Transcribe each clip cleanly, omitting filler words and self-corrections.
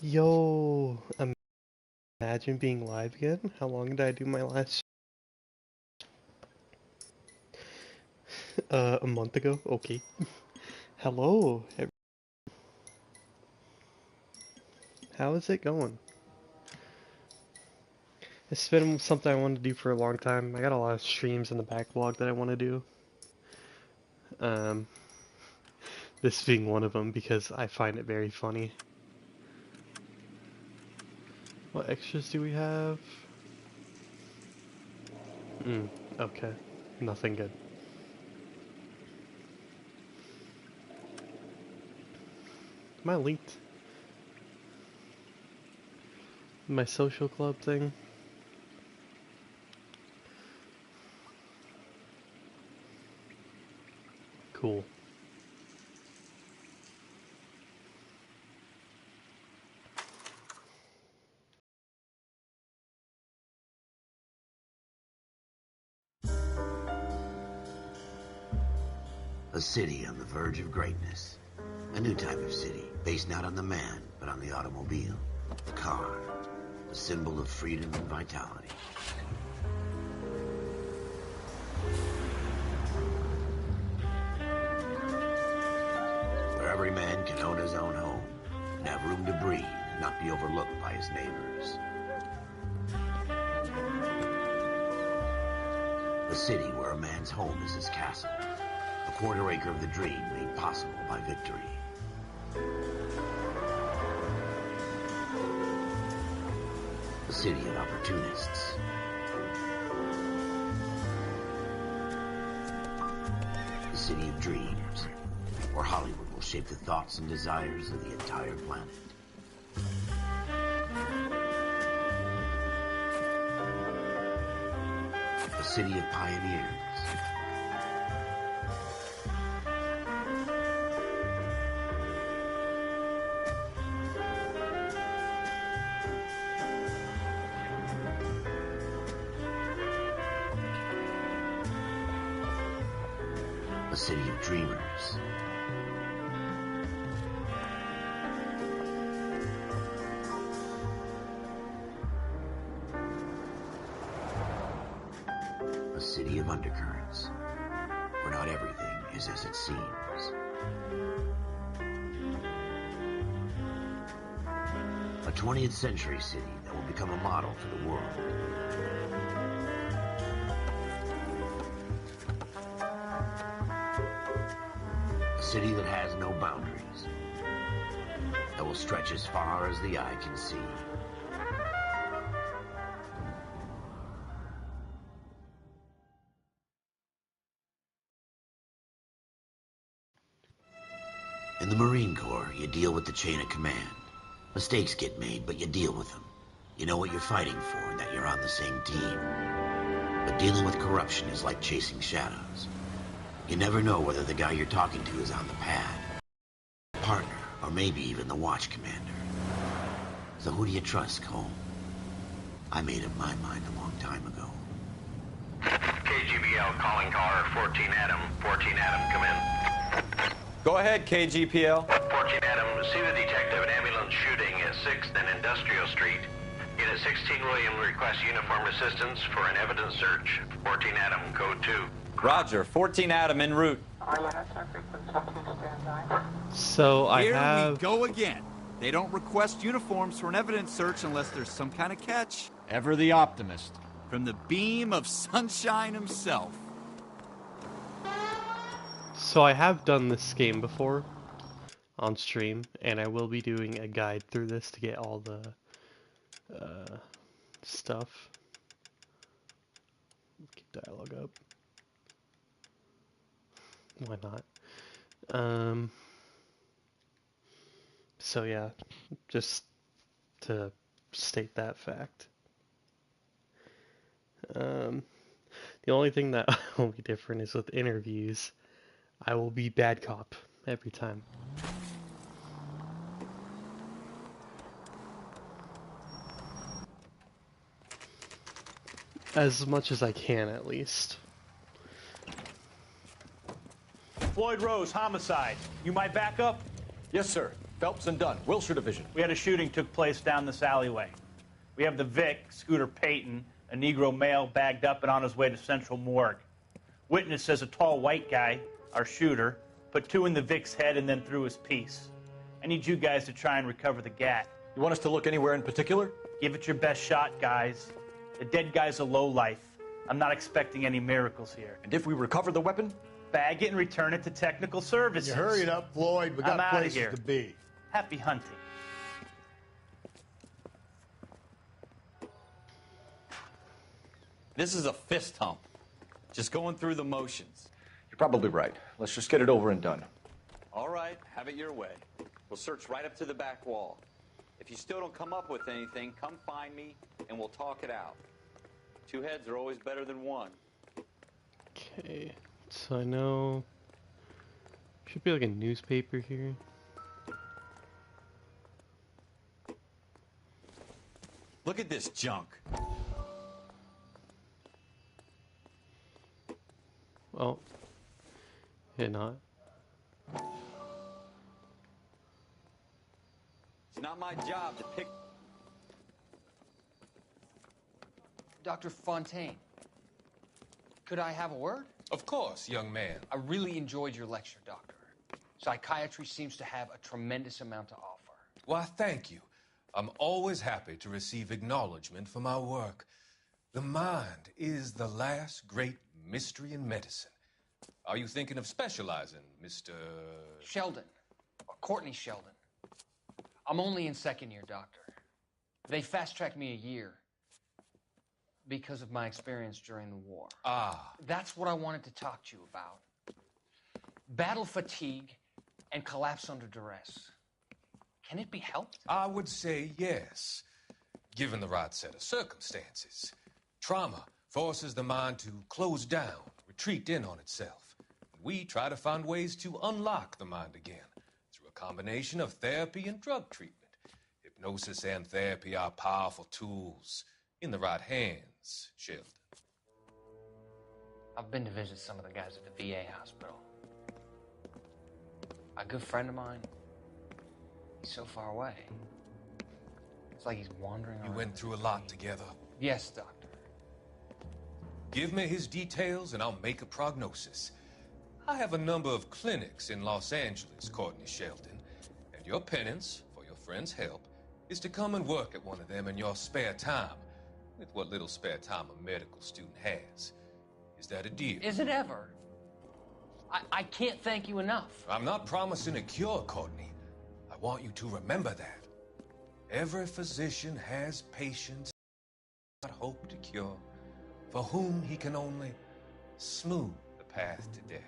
Yo, imagine being live again. How long did I do my last? A month ago. Okay. Hello. How is it going? It's been something I wanted to do for a long time. I got a lot of streams in the backlog that I want to do. Um, this being one of them because I find it very funny. What extras do we have? Okay. Nothing good. Am I linked? My social club thing? Cool. A city on the verge of greatness. A new type of city, based not on the man, but on the automobile. The car. The symbol of freedom and vitality. Where every man can own his own home, and have room to breathe, and not be overlooked by his neighbors. A city where a man's home is his castle. A quarter acre of the dream made possible by victory. A city of opportunists. A city of dreams, where Hollywood will shape the thoughts and desires of the entire planet. A city of pioneers. A city of dreamers. A city of undercurrents, where not everything is as it seems. A 20th century city that will become a model for the world. A city that has no boundaries, that will stretch as far as the eye can see. In the Marine Corps, you deal with the chain of command. Mistakes get made, but you deal with them. You know what you're fighting for and that you're on the same team. But dealing with corruption is like chasing shadows. You never know whether the guy you're talking to is on the pad, partner, or maybe even the watch commander. So who do you trust, Cole? I made up my mind a long time ago. KGBL calling caller 14 Adam. 14 Adam, come in. Go ahead, KGPL. 14 Adam, see the detective at ambulance shooting at 6th and Industrial Street. Unit 16 William requests uniform assistance for an evidence search. 14 Adam, code 2. Roger, 14 Adam en route. So Here we go again. They don't request uniforms for an evidence search unless there's some kind of catch. Ever the optimist. From the beam of sunshine himself. So I have done this game before on stream, and I will be doing a guide through this to get all the stuff. Get dialogue up. Why not? So yeah, just to state that fact. The only thing that will be different is with interviews. I will be bad cop every time. As much as I can, at least. Floyd Rose, homicide. You might back up? Yes, sir. Phelps and Dunn, Wilshire Division. We had a shooting took place down this alleyway. We have the Vic, Scooter Payton, a Negro male bagged up and on his way to Central Morgue. Witness says a tall white guy, our shooter, put 2 in the Vic's head and then threw his piece. I need you guys to try and recover the gat. You want us to look anywhere in particular? Give it your best shot, guys. The dead guy's a lowlife. I'm not expecting any miracles here. And if we recover the weapon? Bag it and return it to technical services. You hurry it up, Floyd. We I'm got outta places here. to be. Happy hunting. This is a fist hump. Just going through the motions. You're probably right. Let's just get it over and done. All right, have it your way. We'll search right up to the back wall. If you still don't come up with anything, come find me and we'll talk it out. 2 heads are always better than 1. Okay, so I know should be like a newspaper here. Look at this junk. Oh, not. It's not my job to pick. Dr. Fontaine, could I have a word? Of course, young man. I really enjoyed your lecture, Doctor. Psychiatry seems to have a tremendous amount to offer. Why, thank you. I'm always happy to receive acknowledgement for my work. The mind is the last great mystery in medicine. Are you thinking of specializing, Mr. Sheldon, or Courtney Sheldon. I'm only in 2nd year, Doctor. They fast-tracked me a year because of my experience during the war. Ah. That's what I wanted to talk to you about. Battle fatigue and collapse under duress. Can it be helped? I would say yes, given the right set of circumstances. Trauma forces the mind to close down, retreat in on itself. We try to find ways to unlock the mind again through a combination of therapy and drug treatment. Hypnosis and therapy are powerful tools in the right hands, Sheldon. I've been to visit some of the guys at the VA hospital. A good friend of mine, he's so far away. It's like he's wandering around. You went through a lot together. Yes, Doctor. Give me his details and I'll make a prognosis. I have a number of clinics in Los Angeles, Courtney Sheldon, and your penance, for your friend's help, is to come and work at one of them in your spare time, with what little spare time a medical student has. Is that a deal? Is it ever? I can't thank you enough. I'm not promising a cure, Courtney. I want you to remember that. Every physician has patients not hope to cure, for whom he can only smooth the path to death.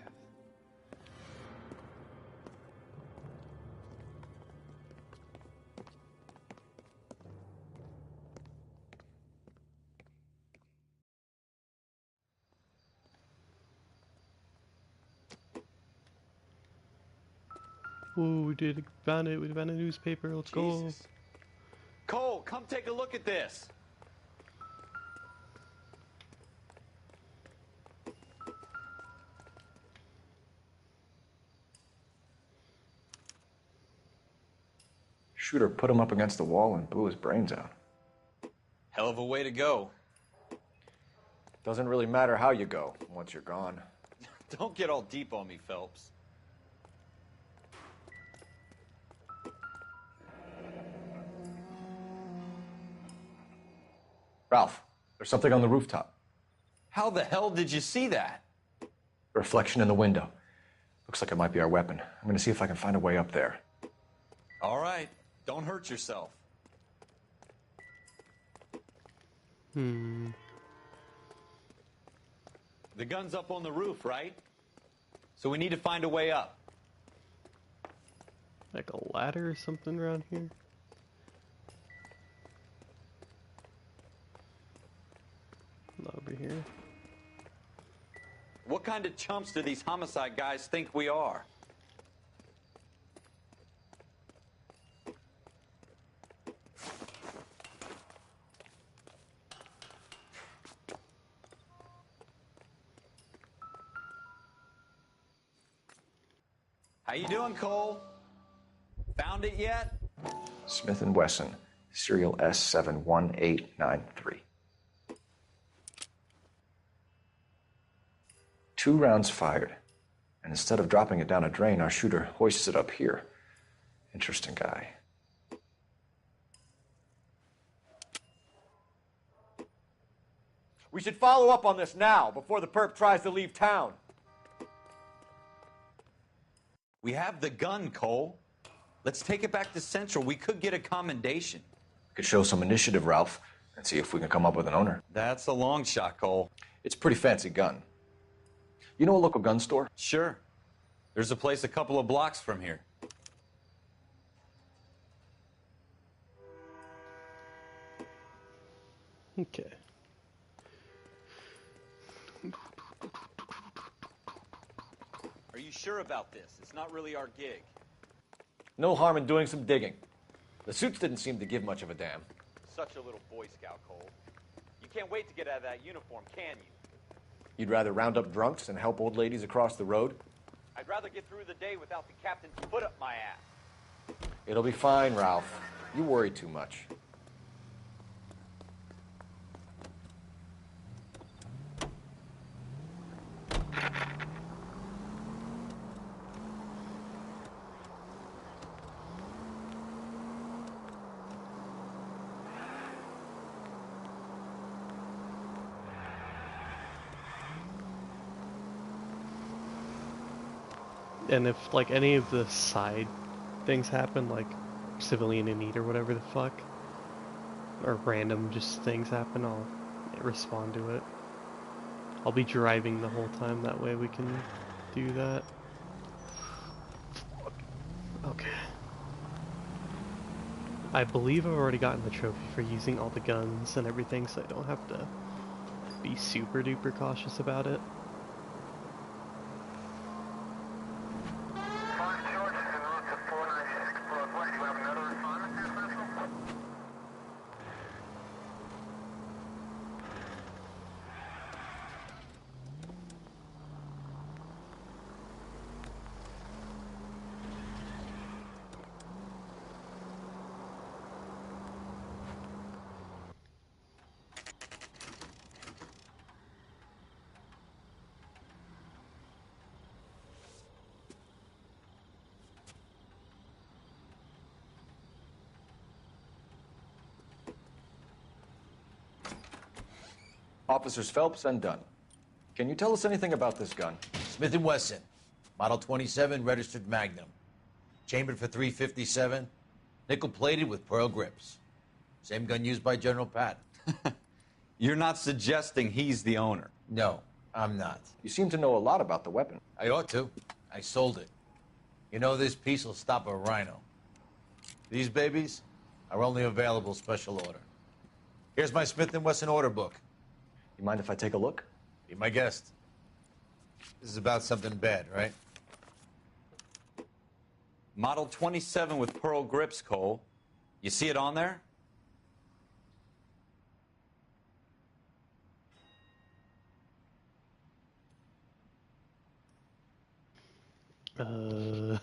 Whoa, we found it. We found a newspaper. Let's Jesus. Go. Cole, come take a look at this. Shooter put him up against the wall and blew his brains out. Hell of a way to go. Doesn't really matter how you go once you're gone. Don't get all deep on me, Phelps. Ralph, there's something on the rooftop. How the hell did you see that? A reflection in the window. Looks like it might be our weapon. I'm gonna see if I can find a way up there. All right. Don't hurt yourself. The gun's up on the roof, right? So we need to find a way up. Like a ladder or something around here? Not over here. What kind of chumps do these homicide guys think we are? How you doing, Cole? Found found it yet? Smith & Wesson, serial S71893. 2 rounds fired. And instead of dropping it down a drain, our shooter hoists it up here. Interesting guy. We should follow up on this now, before the perp tries to leave town. We have the gun, Cole. Let's take it back to Central. We could get a commendation. We could show some initiative, Ralph, and see if we can come up with an owner. That's a long shot, Cole. It's a pretty fancy gun. You know a local gun store? Sure. There's a place a couple of blocks from here. Okay. Are you sure about this? It's not really our gig. No harm in doing some digging. The suits didn't seem to give much of a damn. Such a little Boy Scout, Cole. You can't wait to get out of that uniform, can you? You'd rather round up drunks and help old ladies across the road? I'd rather get through the day without the captain's foot up my ass. It'll be fine, Ralph. You worry too much. And if like any of the side things happen, like civilian in need or whatever the fuck, or random just things happen, I'll respond to it. I'll be driving the whole time, that way we can do that. Okay. I believe I've already gotten the trophy for using all the guns and everything, so I don't have to be super duper cautious about it. Officers Phelps and Dunn. Can you tell us anything about this gun? Smith & Wesson, Model 27, registered Magnum. Chambered for .357, nickel-plated with pearl grips. Same gun used by General Patton. You're not suggesting he's the owner? No, I'm not. You seem to know a lot about the weapon. I ought to. I sold it. You know, this piece will stop a rhino. These babies are only available special order. Here's my Smith & Wesson order book. You mind if I take a look? Be my guest. This is about something bad, right? Model 27 with pearl grips, Cole. You see it on there? We're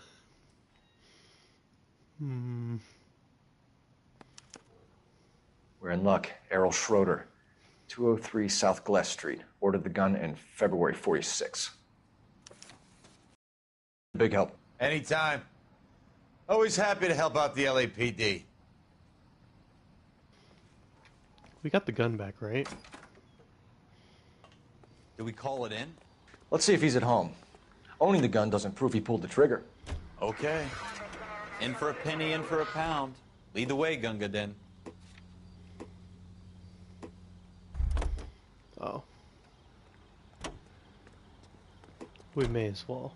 in luck. Errol Schroeder, 203 South Gless Street. Ordered the gun in February '46. Big help. Anytime. Always happy to help out the LAPD. We got the gun back, right? Do we call it in? Let's see if he's at home. Owning the gun doesn't prove he pulled the trigger. Okay. In for a penny, in for a pound. Lead the way, Gunga Din. Oh. We may as well.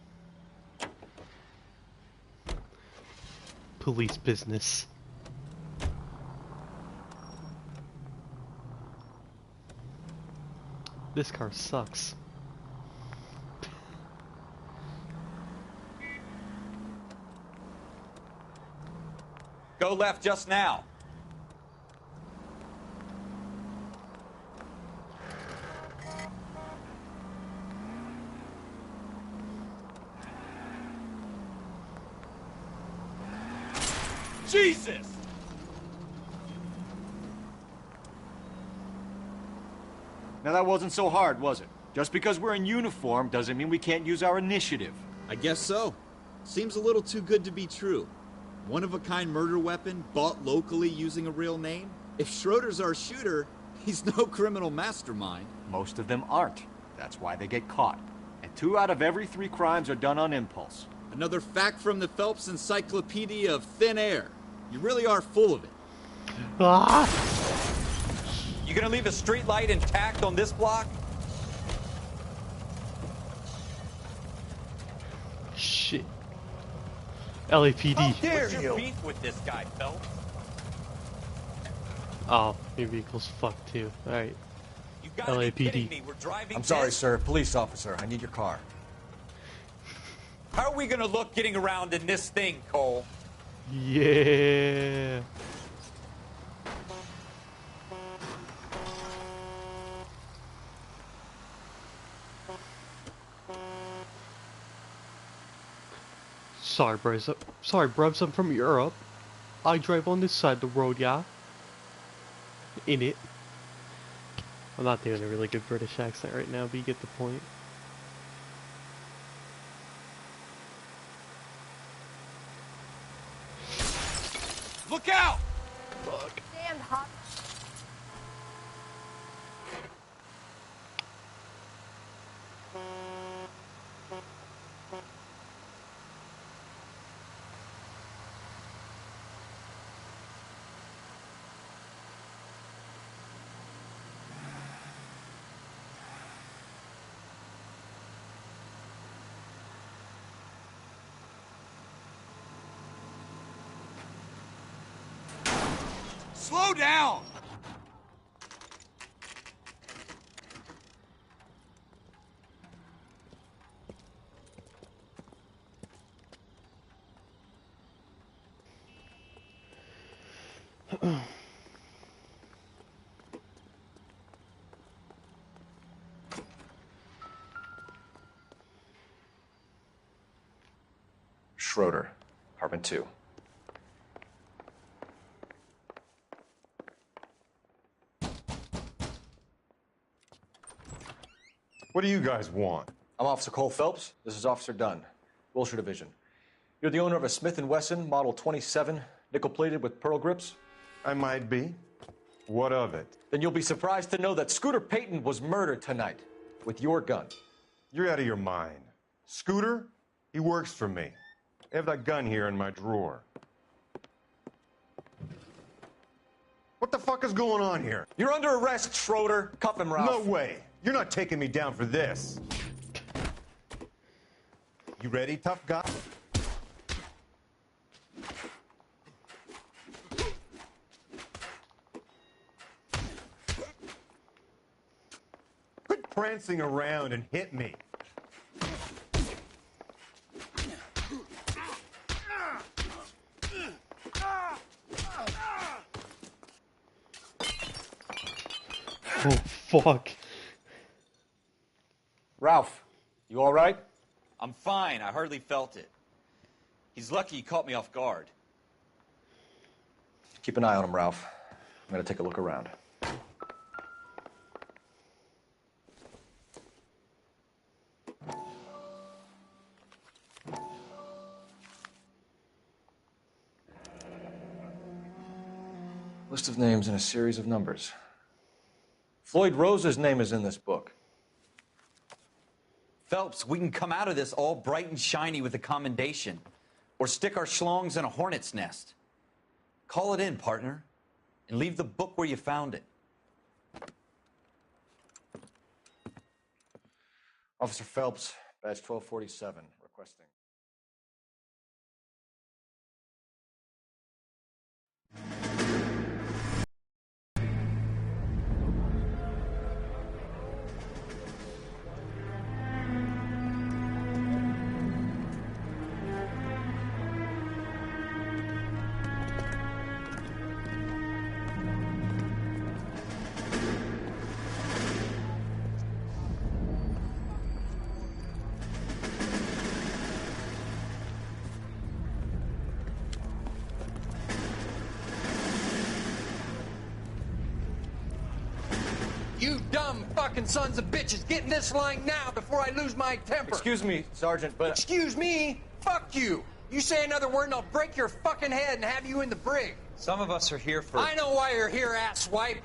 Police business. This car sucks. Go left just now. Jesus! Now that wasn't so hard, was it? Just because we're in uniform doesn't mean we can't use our initiative. I guess so. Seems a little too good to be true. One-of-a-kind murder weapon bought locally using a real name? If Schroeder's our shooter, he's no criminal mastermind. Most of them aren't. That's why they get caught. And 2 out of every 3 crimes are done on impulse. Another fact from the Phelps Encyclopedia of Thin Air. You really are full of it. Ah! You gonna leave a street light intact on this block? Shit. LAPD. What's your beef with this guy, Phelps? Oh, your vehicle's fucked too. Alright. You gotta be kidding LAPD. me. We're driving I'm sorry, this? sir. Police officer, I need your car. How are we gonna look getting around in this thing, Cole? Yeah. Sorry, bros. Sorry, bruvs. I'm from Europe. I drive on this side of the road, yeah. In it. I'm not doing a really good British accent right now, but you get the point. Look out! Fuck. Damn hot. Slow down! Schroeder, apartment 2. What do you guys want? I'm Officer Cole Phelps. This is Officer Dunn, Wilshire Division. You're the owner of a Smith & Wesson Model 27, nickel-plated with pearl grips? I might be. What of it? Then you'll be surprised to know that Scooter Payton was murdered tonight with your gun. You're out of your mind. Scooter? He works for me. I have that gun here in my drawer. What the fuck is going on here? You're under arrest, Schroeder. Cuff him, Ralph. No way. You're not taking me down for this. You ready, tough guy? Quit prancing around and hit me. Oh, fuck. Ralph, you all right? I'm fine. I hardly felt it. He's lucky he caught me off guard. Keep an eye on him, Ralph. I'm gonna take a look around. List of names and a series of numbers. Floyd Rose's name is in this book. Phelps, we can come out of this all bright and shiny with a commendation. Or stick our schlongs in a hornet's nest. Call it in, partner. And leave the book where you found it. Officer Phelps, badge 1247, requesting. You dumb fucking sons of bitches, get in this line now before I lose my temper. Excuse me, Sergeant, but... Excuse me? Fuck you. You say another word and I'll break your fucking head and have you in the brig. Some of us are here for... I know why you're here, asswipe.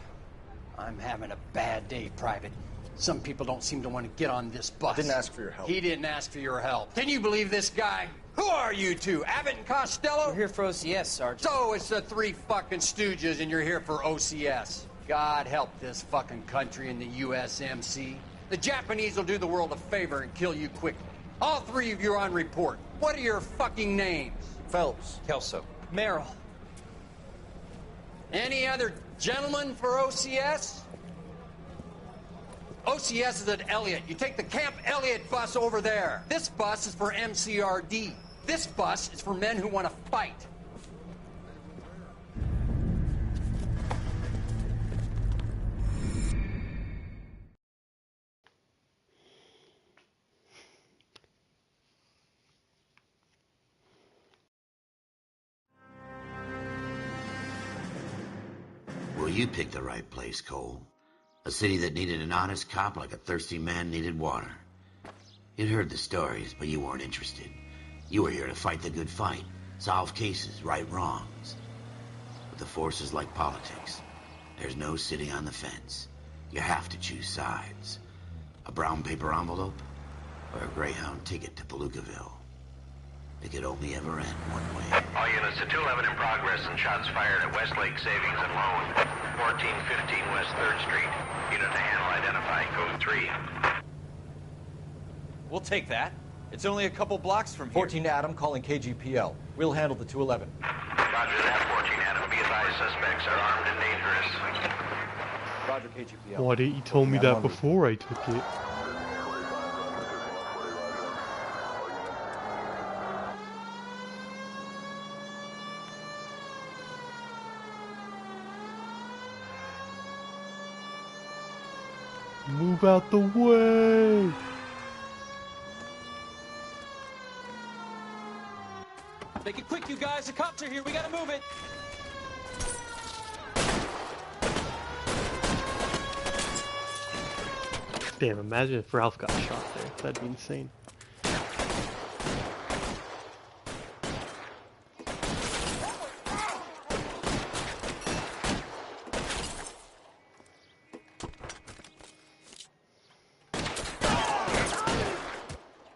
I'm having a bad day, Private. Some people don't seem to want to get on this bus. I didn't ask for your help. He didn't ask for your help. Can you believe this guy? Who are you two? Abbott and Costello? We're here for OCS, Sergeant. So it's the three fucking stooges and you're here for OCS. God help this fucking country and the USMC. The Japanese will do the world a favor and kill you quickly. All three of you are on report. What are your fucking names? Phelps. Kelso. Merrill. Any other gentlemen for OCS? OCS is at Elliott. You take the Camp Elliott bus over there. This bus is for MCRD. This bus is for men who want to fight. Well, you picked the right place, Cole. A city that needed an honest cop like a thirsty man needed water. You'd heard the stories, but you weren't interested. You were here to fight the good fight, solve cases, right wrongs. But the force is like politics. There's no sitting on the fence. You have to choose sides. A brown paper envelope or a Greyhound ticket to Palookaville. It could only ever end one way. All units to 211 in progress and shots fired at Westlake Savings and Loan, 1415 West 3rd Street. Unit to handle identify code 3. We'll take that. It's only a couple blocks from here. 14 Adam calling KGPL. We'll handle the 211. Roger that, 14 Adam. Be advised, suspects are armed and dangerous. Roger, KGPL. Why didn't you tell me that before I took it? Move out the way! Make it quick, you guys. The cops are here. We gotta move it. Damn, imagine if Ralph got shot there. That'd be insane.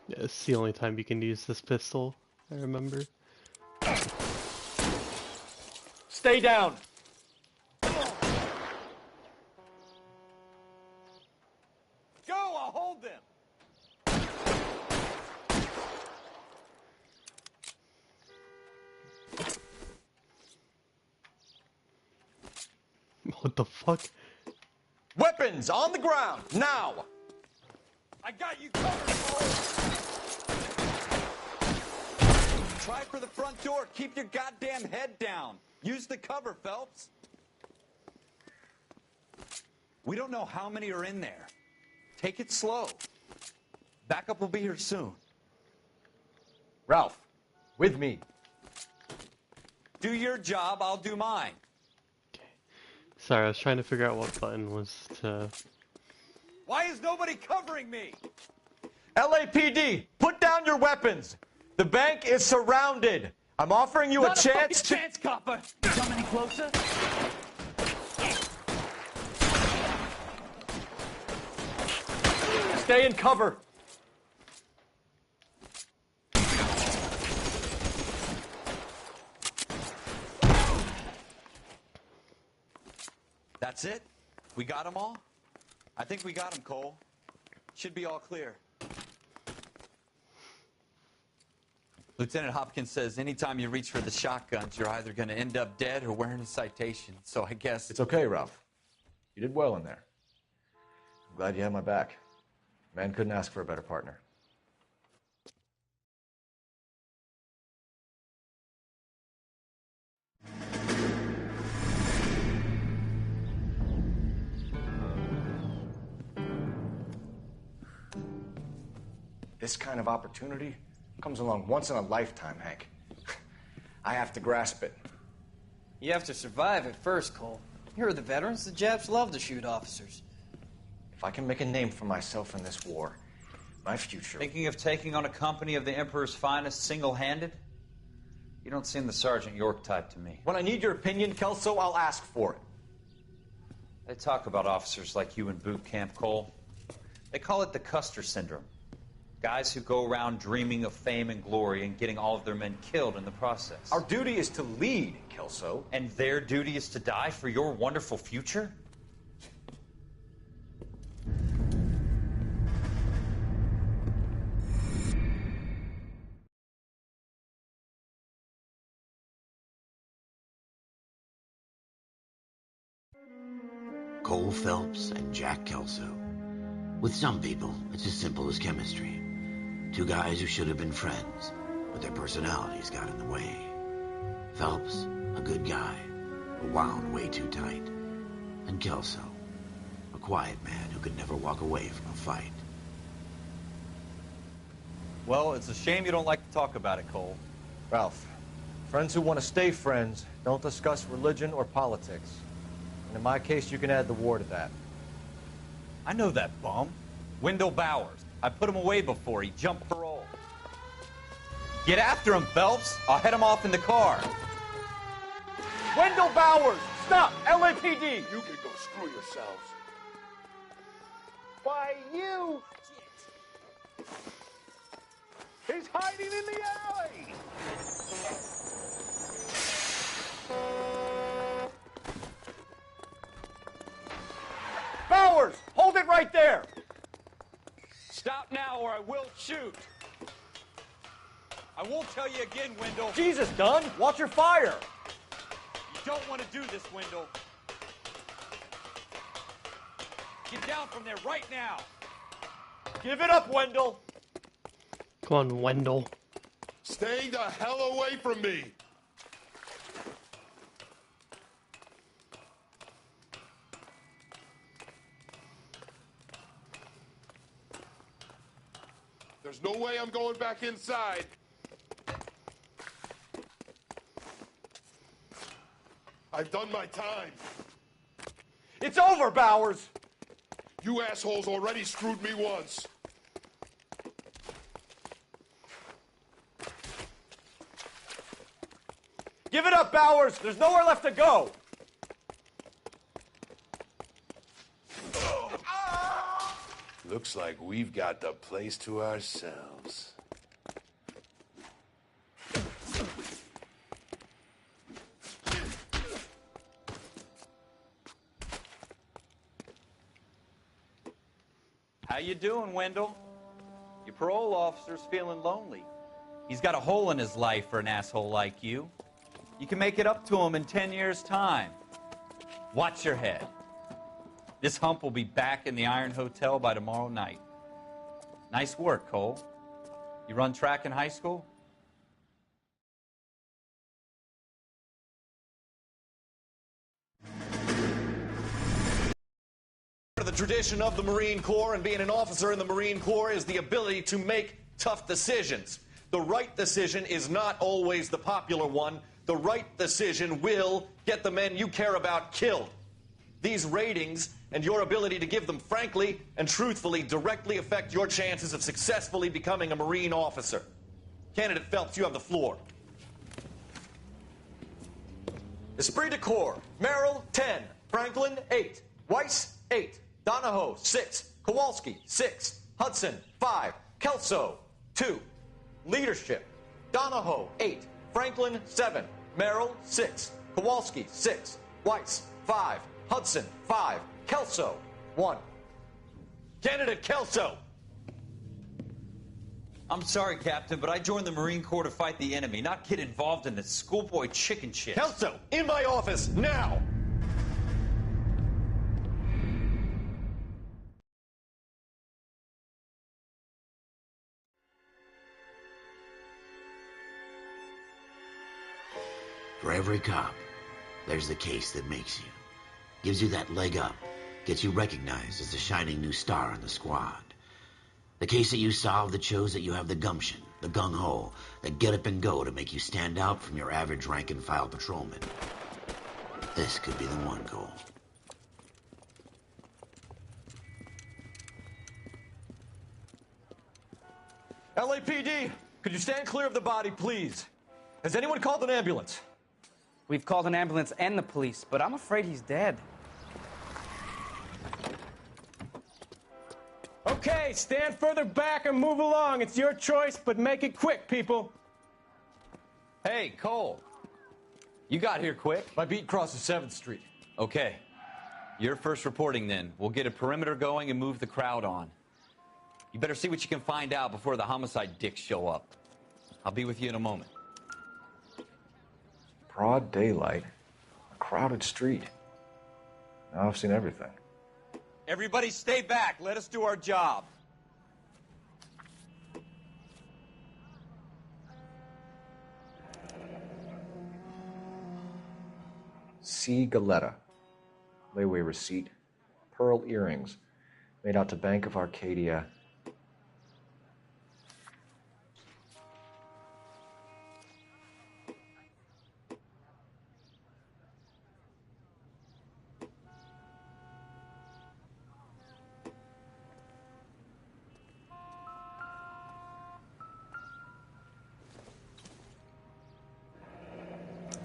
Yeah, it's the only time you can use this pistol, I remember. Stay down! Go! I'll hold them! What the fuck? Weapons on the ground, now! I got you covered, Cole! Try for the front door. Keep your goddamn head down. Use the cover, Phelps. We don't know how many are in there. Take it slow. Backup will be here soon. Ralph, with me. Do your job, I'll do mine. Sorry, I was trying to figure out what button was to... Why is nobody covering me? LAPD, put down your weapons! The bank is surrounded! I'm offering you a chance to... chance, copper! You come any closer? Stay in cover! That's it? We got them all? I think we got them, Cole. Should be all clear. Lieutenant Hopkins says anytime you reach for the shotguns, you're either going to end up dead or wearing a citation. So I guess... It's okay, Ralph. You did well in there. I'm glad you had my back. Man couldn't ask for a better partner. This kind of opportunity comes along once in a lifetime, Hank. I have to grasp it. You have to survive it first, Cole. Here are the veterans. The Japs love to shoot officers. If I can make a name for myself in this war, my future... Thinking of taking on a company of the Emperor's finest single-handed? You don't seem the Sergeant York type to me. When I need your opinion, Kelso, I'll ask for it. They talk about officers like you in boot camp, Cole. They call it the Custer syndrome. Guys who go around dreaming of fame and glory and getting all of their men killed in the process. Our duty is to lead, Kelso. And their duty is to die for your wonderful future? Cole Phelps and Jack Kelso. With some people, it's as simple as chemistry. Two guys who should have been friends, but their personalities got in the way. Phelps, a good guy, but wound way too tight. And Kelso, a quiet man who could never walk away from a fight. Well, it's a shame you don't like to talk about it, Cole. Ralph, friends who want to stay friends don't discuss religion or politics. And in my case, you can add the war to that. I know that bum. Wendell Bowers. I put him away before. He jumped parole. Get after him, Phelps. I'll head him off in the car. Wendell Bowers! Stop! LAPD! You can go screw yourselves. Why, you... He's hiding in the alley! Bowers! Hold it right there! Stop now or I will shoot. I won't tell you again, Wendell. Jesus, Dunn! Watch your fire! You don't want to do this, Wendell. Get down from there right now. Give it up, Wendell! Come on, Wendell. Stay the hell away from me! There's no way I'm going back inside. I've done my time. It's over, Bowers! You assholes already screwed me once. Give it up, Bowers! There's nowhere left to go! Looks like we've got the place to ourselves. How you doing, Wendell? Your parole officer's feeling lonely. He's got a hole in his life for an asshole like you. You can make it up to him in 10 years' time. Watch your head. This hump will be back in the Iron Hotel by tomorrow night. Nice work, Cole. You run track in high school? The tradition of the Marine Corps and being an officer in the Marine Corps is the ability to make tough decisions. The right decision is not always the popular one. The right decision will get the men you care about killed. These ratings and your ability to give them frankly and truthfully directly affect your chances of successfully becoming a Marine officer. Candidate Phelps, you have the floor. Esprit de Corps, Merrill, 10. Franklin, 8. Weiss, 8. Donahoe, 6. Kowalski, 6. Hudson, 5. Kelso, 2. Leadership, Donahoe, 8. Franklin, 7. Merrill, 6. Kowalski, 6. Weiss, 5. Hudson, 5. Kelso, 1. Candidate Kelso! I'm sorry, Captain, but I joined the Marine Corps to fight the enemy, not get involved in this schoolboy chicken shit. Kelso, in my office, now! For every cop, there's the case that makes you. Gives you that leg up. Gets you recognized as the shining new star in the squad. The case that you solve that shows that you have the gumption, the gung-ho, the get up and go to make you stand out from your average rank-and-file patrolman. This could be the one, Cole. LAPD, could you stand clear of the body, please? Has anyone called an ambulance? We've called an ambulance and the police, but I'm afraid he's dead. Okay, stand further back and move along. It's your choice, but make it quick, people. Hey, Cole. You got here quick. My beat crosses 7th Street. Okay. You're first reporting then. We'll get a perimeter going and move the crowd on. You better see what you can find out before the homicide dicks show up. I'll be with you in a moment. Broad daylight, a crowded street. Now I've seen everything. Everybody stay back. Let us do our job. C. Galetta. Layaway receipt. Pearl earrings. Made out to Bank of Arcadia.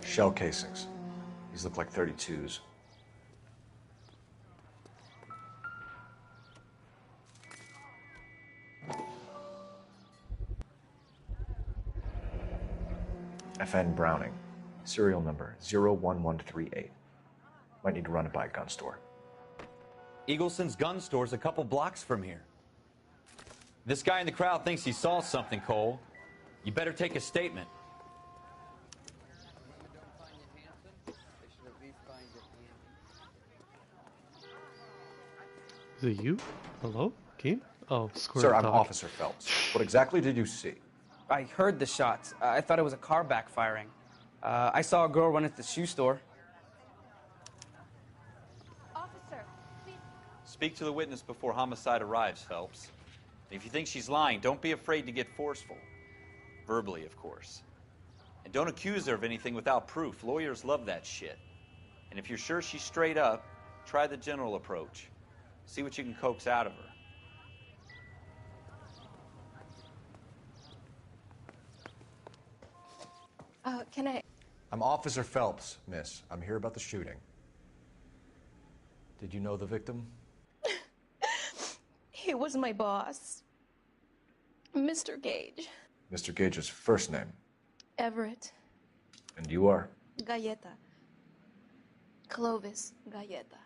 Shell casings. These look like 32s. FN Browning. Serial number 01138. Might need to run it by a gun store. Eagleson's gun store's a couple blocks from here. This guy in the crowd thinks he saw something, Cole. You better take a statement. Is it you? Hello? Keem? Oh, Squirt. Sir, I'm Officer Phelps. What exactly did you see? I heard the shots. I thought it was a car backfiring. I saw a girl run into the shoe store. Officer, please. Speak to the witness before homicide arrives, Phelps. If you think she's lying, don't be afraid to get forceful. Verbally, of course. And don't accuse her of anything without proof. Lawyers love that shit. And if you're sure she's straight up, try the general approach. See what you can coax out of her. Can I... I'm Officer Phelps, miss. I'm here about the shooting. Did you know the victim? He was my boss. Mr. Gage. Mr. Gage's first name. Everett. And you are? Galleta. Clovis Galleta.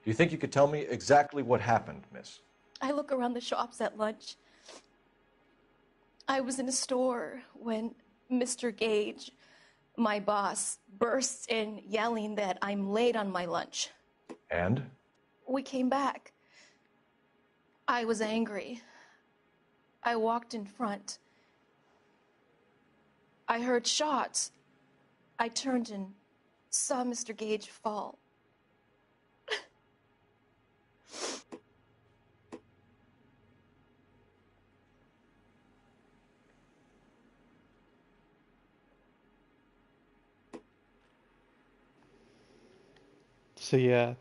Do you think you could tell me exactly what happened, miss? I look around the shops at lunch. I was in a store when Mr. Gage, my boss, bursts in yelling that I'm late on my lunch. And? We came back. I was angry. I walked in front. I heard shots. I turned and saw Mr. Gage fall. So yeah,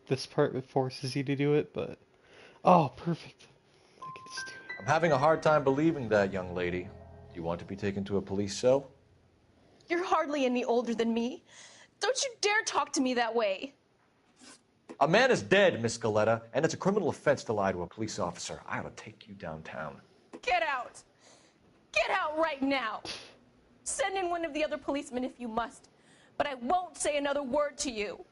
this part forces you to do it, but... Oh, perfect. I can just do it. I'm having a hard time believing that, young lady. Do you want to be taken to a police cell? You're hardly any older than me. Don't you dare talk to me that way. A man is dead, Miss Galetta, and it's a criminal offense to lie to a police officer. I ought to take you downtown. Get out. Get out right now. Send in one of the other policemen if you must, but I won't say another word to you.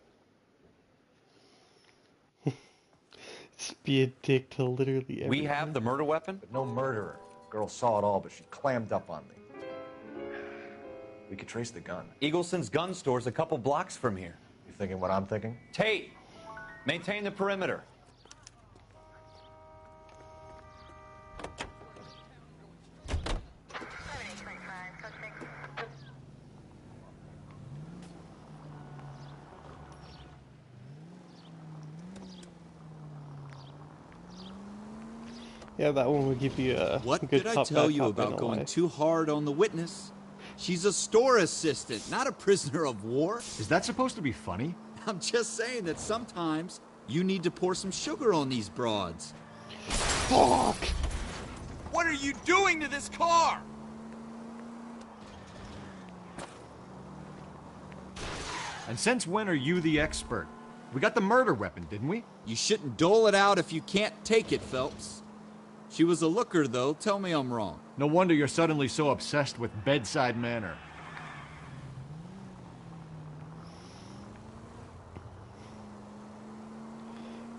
Just be a dick to literally everyone. We have the murder weapon? But no murderer. Girl saw it all, but she clammed up on me. We could trace the gun. Eagleson's gun store's a couple blocks from here. You thinking what I'm thinking? Tate, maintain the perimeter. Yeah, that one would give you a What good did I top tell back, you top about in going lie. too hard on the witness? She's a store assistant, not a prisoner of war. Is that supposed to be funny? I'm just saying that sometimes you need to pour some sugar on these broads. Fuck! What are you doing to this car? And since when are you the expert? We got the murder weapon, didn't we? You shouldn't dole it out if you can't take it, Phelps. She was a looker, though. Tell me I'm wrong. No wonder you're suddenly so obsessed with bedside manner.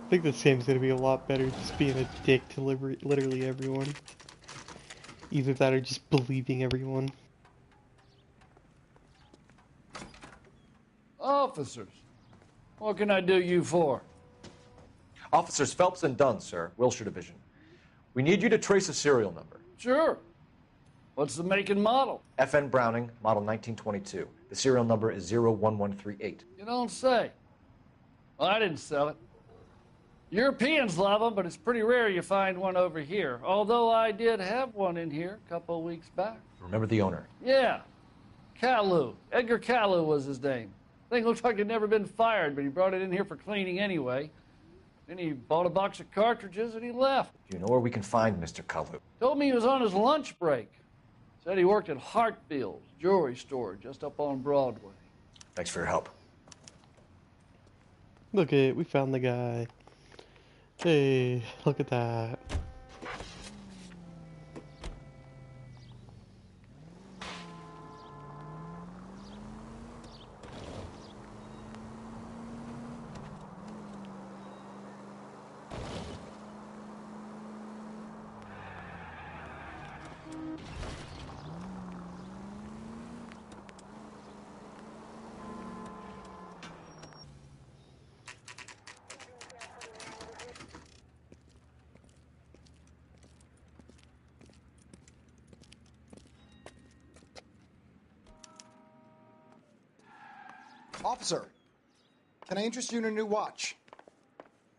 I think this game's gonna be a lot better just being a dick to literally everyone. Either that or just believing everyone. Officers, what can I do you for? Officers Phelps and Dunn, sir, Wilshire Division. We need you to trace a serial number. Sure. What's the make and model? FN Browning, model 1922. The serial number is 01138. You don't say. Well, I didn't sell it. Europeans love them, but it's pretty rare you find one over here. Although I did have one in here a couple of weeks back. Remember the owner? Yeah. Kalu. Edgar Kalu was his name. Thing looks like he'd never been fired, but he brought it in here for cleaning anyway. Then he bought a box of cartridges and he left. Do you know where we can find Mr. Kalu? Told me he was on his lunch break. Said he worked at Hartfield's jewelry store just up on Broadway. Thanks for your help. Look at it, we found the guy. Hey, look at that. Officer, can I interest you in a new watch?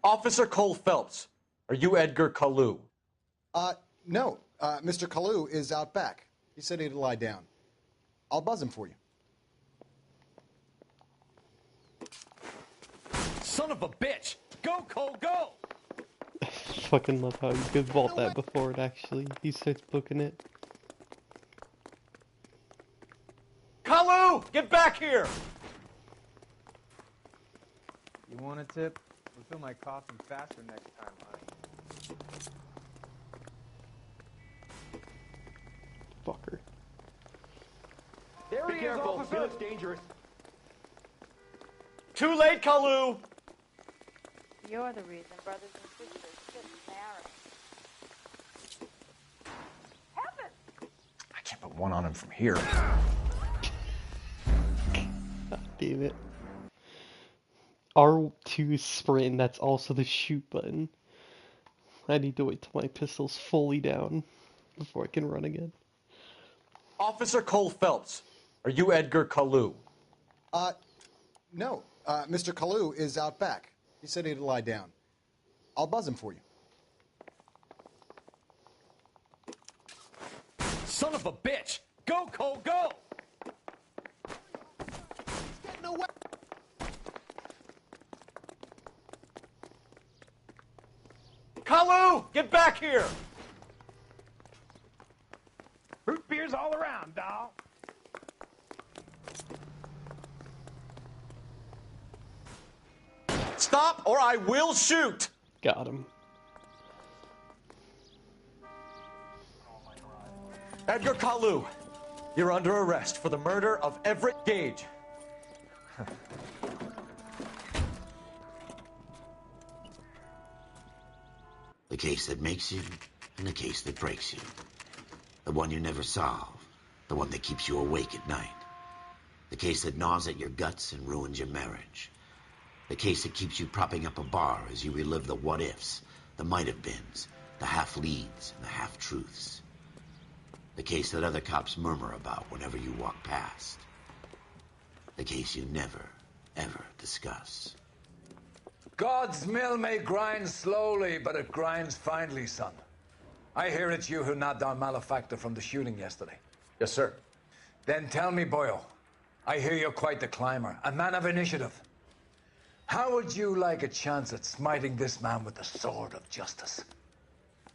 Officer Cole Phelps, are you Edgar Kalu? No. Mr. Kalu is out back. He said he'd lie down. I'll buzz him for you. Son of a bitch! Go, Cole, go! Fucking love how you could vault that before it actually he starts booking it. Kalu, get back here! You want a tip? Refill my coffee faster next time, honey. Fucker. There Be he careful, is, officer. he looks dangerous. Too late, Kalu! You're the reason brothers and sisters shouldn't marry. I can't put one on him from here. God damn it. R2 is sprint, that's also the shoot button. I need to wait till my pistol's fully down before I can run again. Officer Cole Phelps, are you Edgar Kalu? No. Mr. Kalu is out back. He said he'd lie down. I'll buzz him for you. Son of a bitch! Go, Cole, go! He's getting away! Kalu, get back here! Root beers all around, doll. Stop or I will shoot! Got him. Edgar Kalu, you're under arrest for the murder of Everett Gage. The case that makes you, and the case that breaks you. The one you never solve. The one that keeps you awake at night. The case that gnaws at your guts and ruins your marriage. The case that keeps you propping up a bar as you relive the what-ifs, the might-have-beens, the half-leads, and the half-truths. The case that other cops murmur about whenever you walk past. The case you never, ever discuss. God's mill may grind slowly, but it grinds finely, son. I hear it's you who nabbed our malefactor from the shooting yesterday. Yes, sir. Then tell me, Boyle, I hear you're quite the climber, a man of initiative. How would you like a chance at smiting this man with the sword of justice?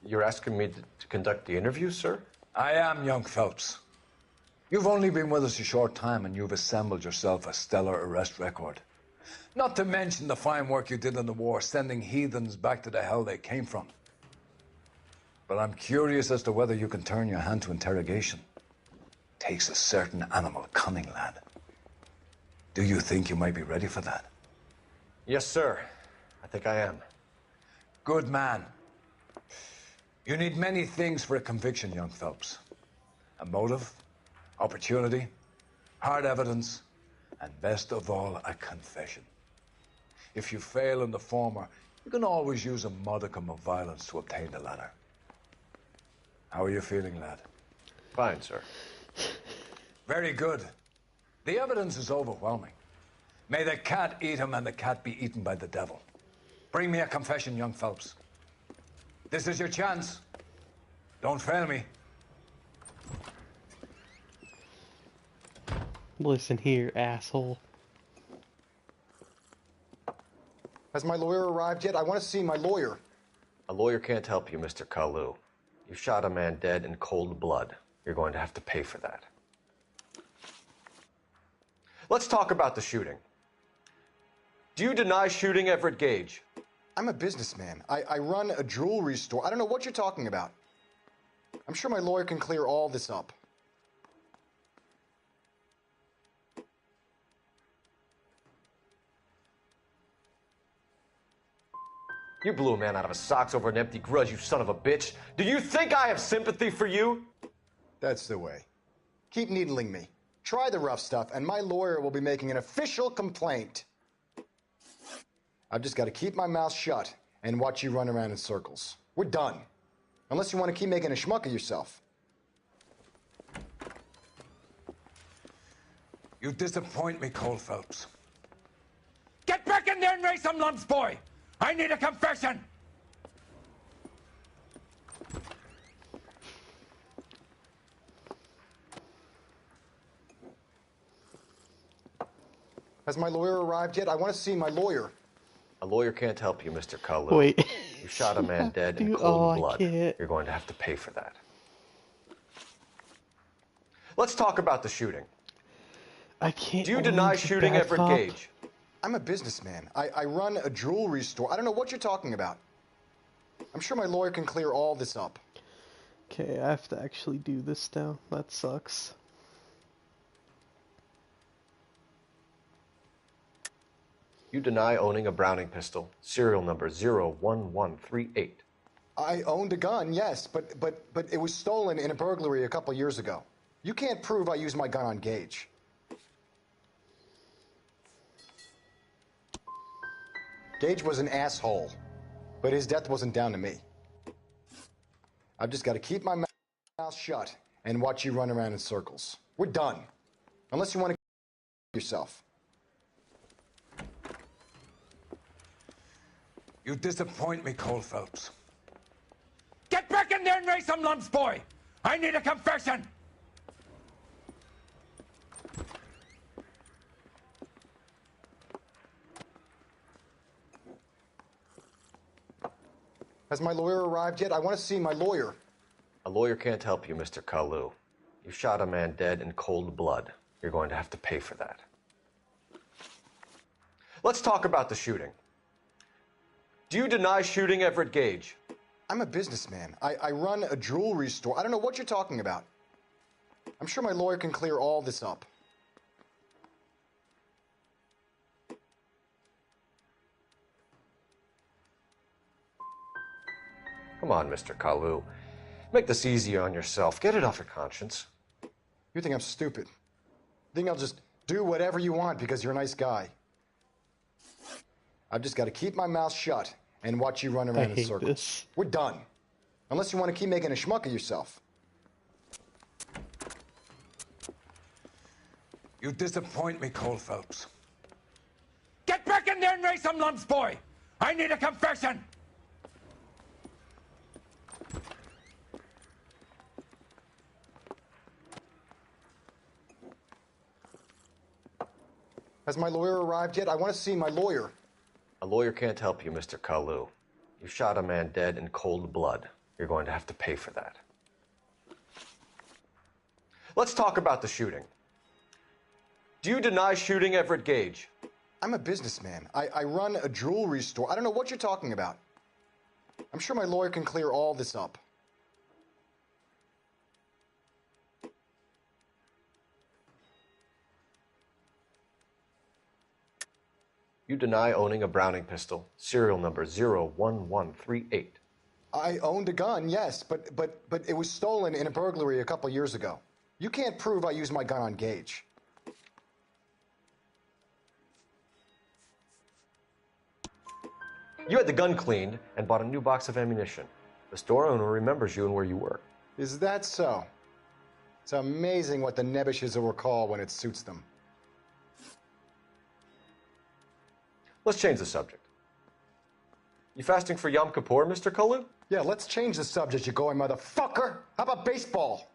You're asking me to conduct the interview, sir? I am, young Phelps. You've only been with us a short time and you've assembled yourself a stellar arrest record. Not to mention the fine work you did in the war, sending heathens back to the hell they came from. But I'm curious as to whether you can turn your hand to interrogation. Takes a certain animal cunning, lad. Do you think you might be ready for that? Yes, sir. I think I am. Good man. You need many things for a conviction, young Phelps. A motive, opportunity, hard evidence, and best of all, a confession. If you fail in the former, you can always use a modicum of violence to obtain the latter. How are you feeling, lad? Fine, sir. Very good. The evidence is overwhelming. May the cat eat him and the cat be eaten by the devil. Bring me a confession, young Phelps. This is your chance. Don't fail me. Listen here, asshole. Has my lawyer arrived yet? I want to see my lawyer. A lawyer can't help you, Mr. Kalu. You shot a man dead in cold blood. You're going to have to pay for that. Let's talk about the shooting. Do you deny shooting Everett Gage? I'm a businessman. I run a jewelry store. I don't know what you're talking about. I'm sure my lawyer can clear all this up. You blew a man out of his socks over an empty grudge, you son of a bitch. Do you think I have sympathy for you? That's the way. Keep needling me. Try the rough stuff, and my lawyer will be making an official complaint. I've just got to keep my mouth shut and watch you run around in circles. We're done. Unless you want to keep making a schmuck of yourself. You disappoint me, Cole Phelps. Get back in there and raise some lumps, boy! I need a confession! Has my lawyer arrived yet? I want to see my lawyer. A lawyer can't help you, Mr. Kalu. Wait. You shot a man dead in Dude, cold I blood. can't. You're going to have to pay for that. Let's talk about the shooting. I can't. Do you deny shooting Everett cop. Gage? I'm a businessman. I run a jewelry store. I don't know what you're talking about. I'm sure my lawyer can clear all this up. Okay, I have to actually do this now. That sucks. You deny owning a Browning pistol, serial number 01138. I owned a gun, yes, but it was stolen in a burglary a couple years ago. You can't prove I used my gun on Gage. Gage was an asshole, but his death wasn't down to me. I've just got to keep my mouth shut and watch you run around in circles. We're done. Unless you want to yourself. You disappoint me, Cole Phelps. Get back in there and raise some lumps, boy! I need a confession! Has my lawyer arrived yet? I want to see my lawyer. A lawyer can't help you, Mr. Kalu. You shot a man dead in cold blood. You're going to have to pay for that. Let's talk about the shooting. Do you deny shooting Everett Gage? I'm a businessman. I run a jewelry store. I don't know what you're talking about. I'm sure my lawyer can clear all this up. Come on, Mr. Kalu. Make this easier on yourself. Get it off your conscience. You think I'm stupid? You think I'll just do whatever you want because you're a nice guy? I've just got to keep my mouth shut and watch you run around in circles. This. We're done. Unless you want to keep making a schmuck of yourself. You disappoint me, Cole Phelps. Get back in there and raise some lumps, boy! I need a confession! Has my lawyer arrived yet? I want to see my lawyer. A lawyer can't help you, Mr. Kalu. You shot a man dead in cold blood. You're going to have to pay for that. Let's talk about the shooting. Do you deny shooting Everett Gage? I'm a businessman. I run a jewelry store. I don't know what you're talking about. I'm sure my lawyer can clear all this up. You deny owning a Browning pistol, serial number 01138. I owned a gun, yes, but it was stolen in a burglary a couple years ago. You can't prove I used my gun on Gage. You had the gun cleaned and bought a new box of ammunition. The store owner remembers you and where you work. Is that so? It's amazing what the Nebbishes will recall when it suits them. Let's change the subject. You fasting for Yom Kippur, Mr. Kalu? Yeah, let's change the subject, you going motherfucker. How about baseball?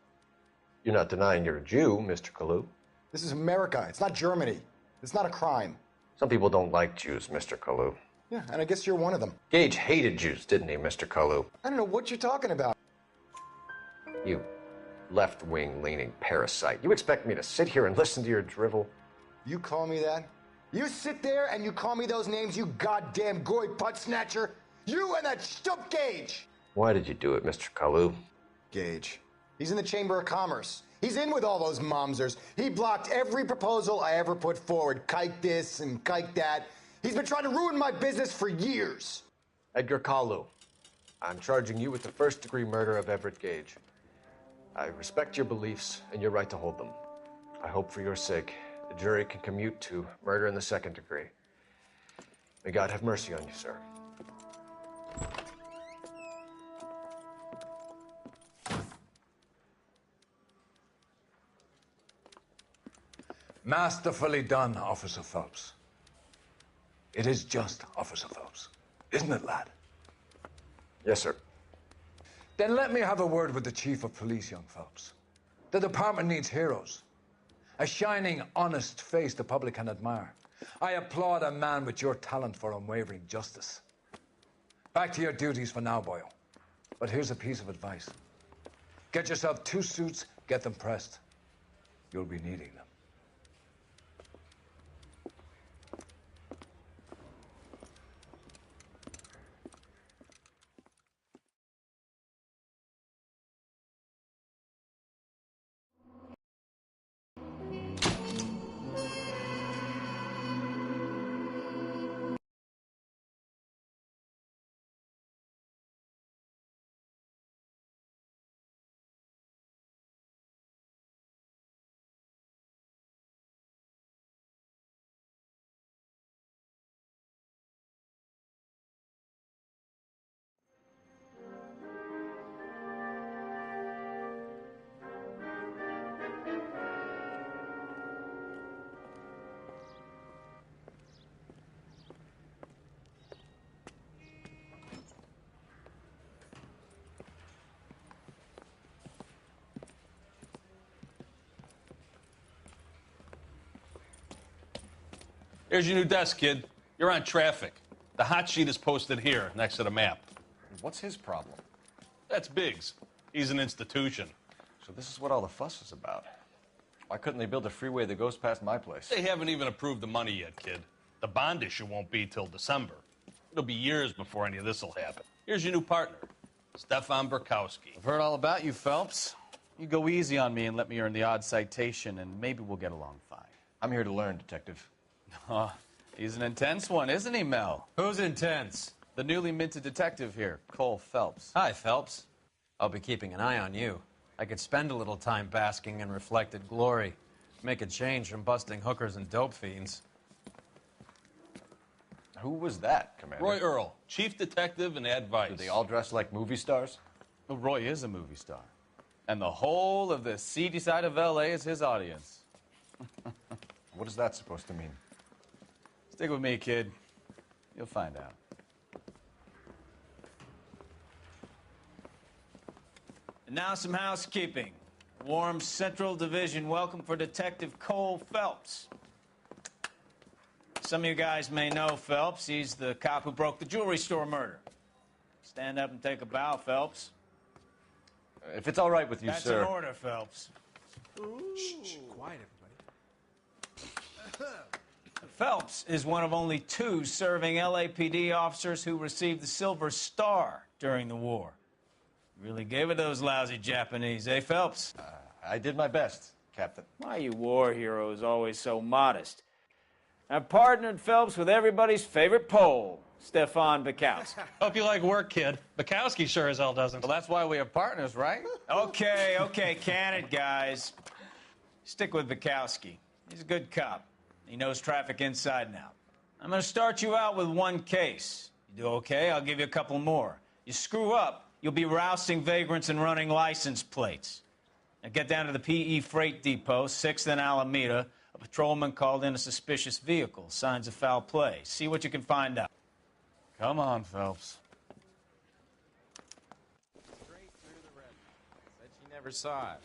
You're not denying you're a Jew, Mr. Kalu. This is America. It's not Germany. It's not a crime. Some people don't like Jews, Mr. Kalu. Yeah, and I guess you're one of them. Gage hated Jews, didn't he, Mr. Kalu? I don't know what you're talking about. You left-wing leaning parasite. You expect me to sit here and listen to your drivel? You call me that? You sit there and you call me those names, you goddamn goy putt snatcher? You and that stump Gage! Why did you do it, Mr. Kalu? Gage. He's in the Chamber of Commerce. He's in with all those momsers. He blocked every proposal I ever put forward. Kike this and kike that. He's been trying to ruin my business for years. Edgar Kalu, I'm charging you with the first-degree murder of Everett Gage. I respect your beliefs and your right to hold them. I hope for your sake the jury can commute to murder in the second degree. May God have mercy on you, sir. Masterfully done, Officer Phelps. It is just, Officer Phelps. Isn't it, lad? Yes, sir. Then let me have a word with the Chief of Police, young Phelps. The department needs heroes. A shining, honest face the public can admire. I applaud a man with your talent for unwavering justice. Back to your duties for now, boyo. But here's a piece of advice. Get yourself 2 suits, get them pressed. You'll be needing them. Here's your new desk, kid. You're on traffic. The hot sheet is posted here, next to the map. What's his problem? That's Biggs. He's an institution. So this is what all the fuss is about. Why couldn't they build a freeway that goes past my place? They haven't even approved the money yet, kid. The bond issue won't be till December. It'll be years before any of this will happen. Here's your new partner, Stefan Burkowski. I've heard all about you, Phelps. You go easy on me and let me earn the odd citation, and maybe we'll get along fine. I'm here to learn, Detective. Oh, he's an intense one, isn't he, Mel? Who's intense? The newly minted detective here, Cole Phelps. Hi, Phelps. I'll be keeping an eye on you. I could spend a little time basking in reflected glory. Make a change from busting hookers and dope fiends. Who was that, Commander? Roy Earl, chief detective and advice. Do they all dress like movie stars? Well, Roy is a movie star. And the whole of the seedy side of L.A. is his audience. What is that supposed to mean? Stick with me, kid. You'll find out. And now some housekeeping. Warm Central Division welcome for Detective Cole Phelps. Some of you guys may know Phelps. He's the cop who broke the jewelry store murder. Stand up and take a bow, Phelps. If it's all right with you, That's sir. an order, Phelps. Shh, quiet, everybody. Phelps is one of only 2 serving LAPD officers who received the Silver Star during the war. Really gave it those lousy Japanese, eh, Phelps? I did my best, Captain. Why you war heroes always so modest? I've partnered Phelps with everybody's favorite Pole, Stefan Bukowski. Hope you like work, kid. Bukowski sure as hell doesn't. Well, that's why we have partners, right? Okay, can it, guys. Stick with Bukowski. He's a good cop. He knows traffic inside and out. I'm going to start you out with 1 case. You do okay, I'll give you a couple more. You screw up, you'll be rousting vagrants and running license plates. Now get down to the PE Freight Depot, 6th and Alameda. A patrolman called in a suspicious vehicle. Signs of foul play. See what you can find out. Come on, Phelps. Straight through the red light. Said she never saw it.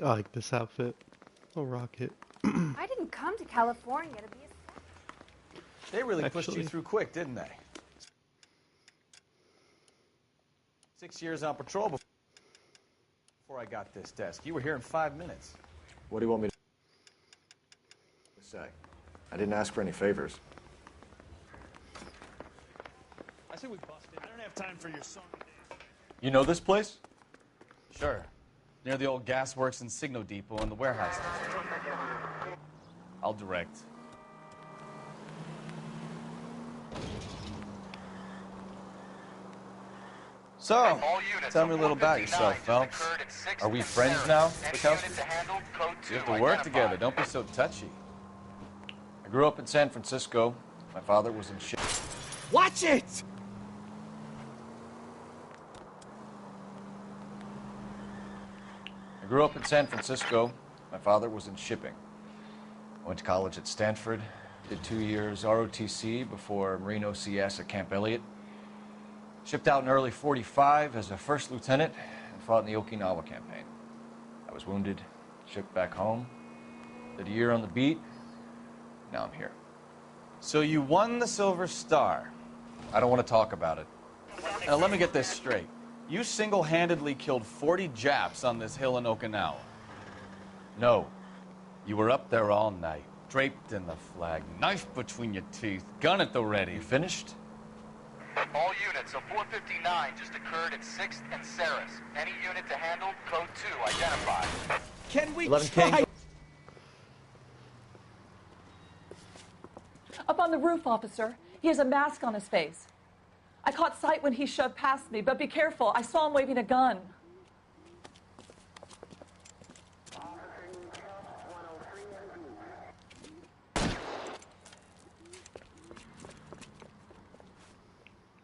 I like this outfit. I'll rock it. I didn't come to California to be a... They really pushed you Actually- through quick, didn't they? 6 years on patrol before I got this desk. You were here in 5 minutes. What do you want me to say? I didn't ask for any favors. I say we busted. I don't have time for your song. You know this place? Sure. Near the old gas works and Signo Depot and the warehouse. I'll direct. So, tell me a little about yourself, Phelps. Are we friends now, Bukowski? We have to work together. Don't be so touchy. I grew up in San Francisco. My father was in shit. Watch it! I grew up in San Francisco. My father was in shipping. I went to college at Stanford, did 2 years ROTC before Marine OCS at Camp Elliott. Shipped out in early '45 as a first lieutenant and fought in the Okinawa campaign. I was wounded, shipped back home, did a year on the beat. Now I'm here. So you won the Silver Star. I don't want to talk about it. Now let me get this straight. You single-handedly killed 40 Japs on this hill in Okinawa. No. You were up there all night, draped in the flag, knife between your teeth, gun at the ready. Finished? All units, a 459 just occurred at 6th and Saris. Any unit to handle, code 2, identified. Can we 11 try? King. Up on the roof, officer. He has a mask on his face. I caught sight when he shoved past me, but be careful. I saw him waving a gun.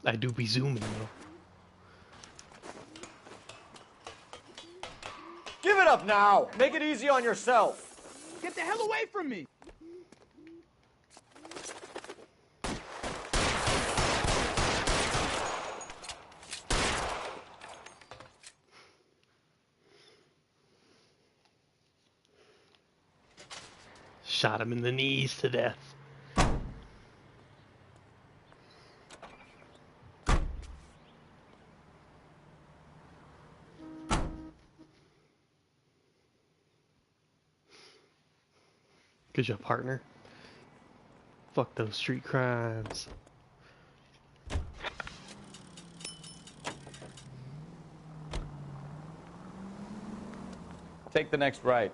I do be zooming though. Give it up now! Make it easy on yourself! Get the hell away from me! Shot him in the knees to death. Good job, partner. Fuck those street crimes. Take the next right.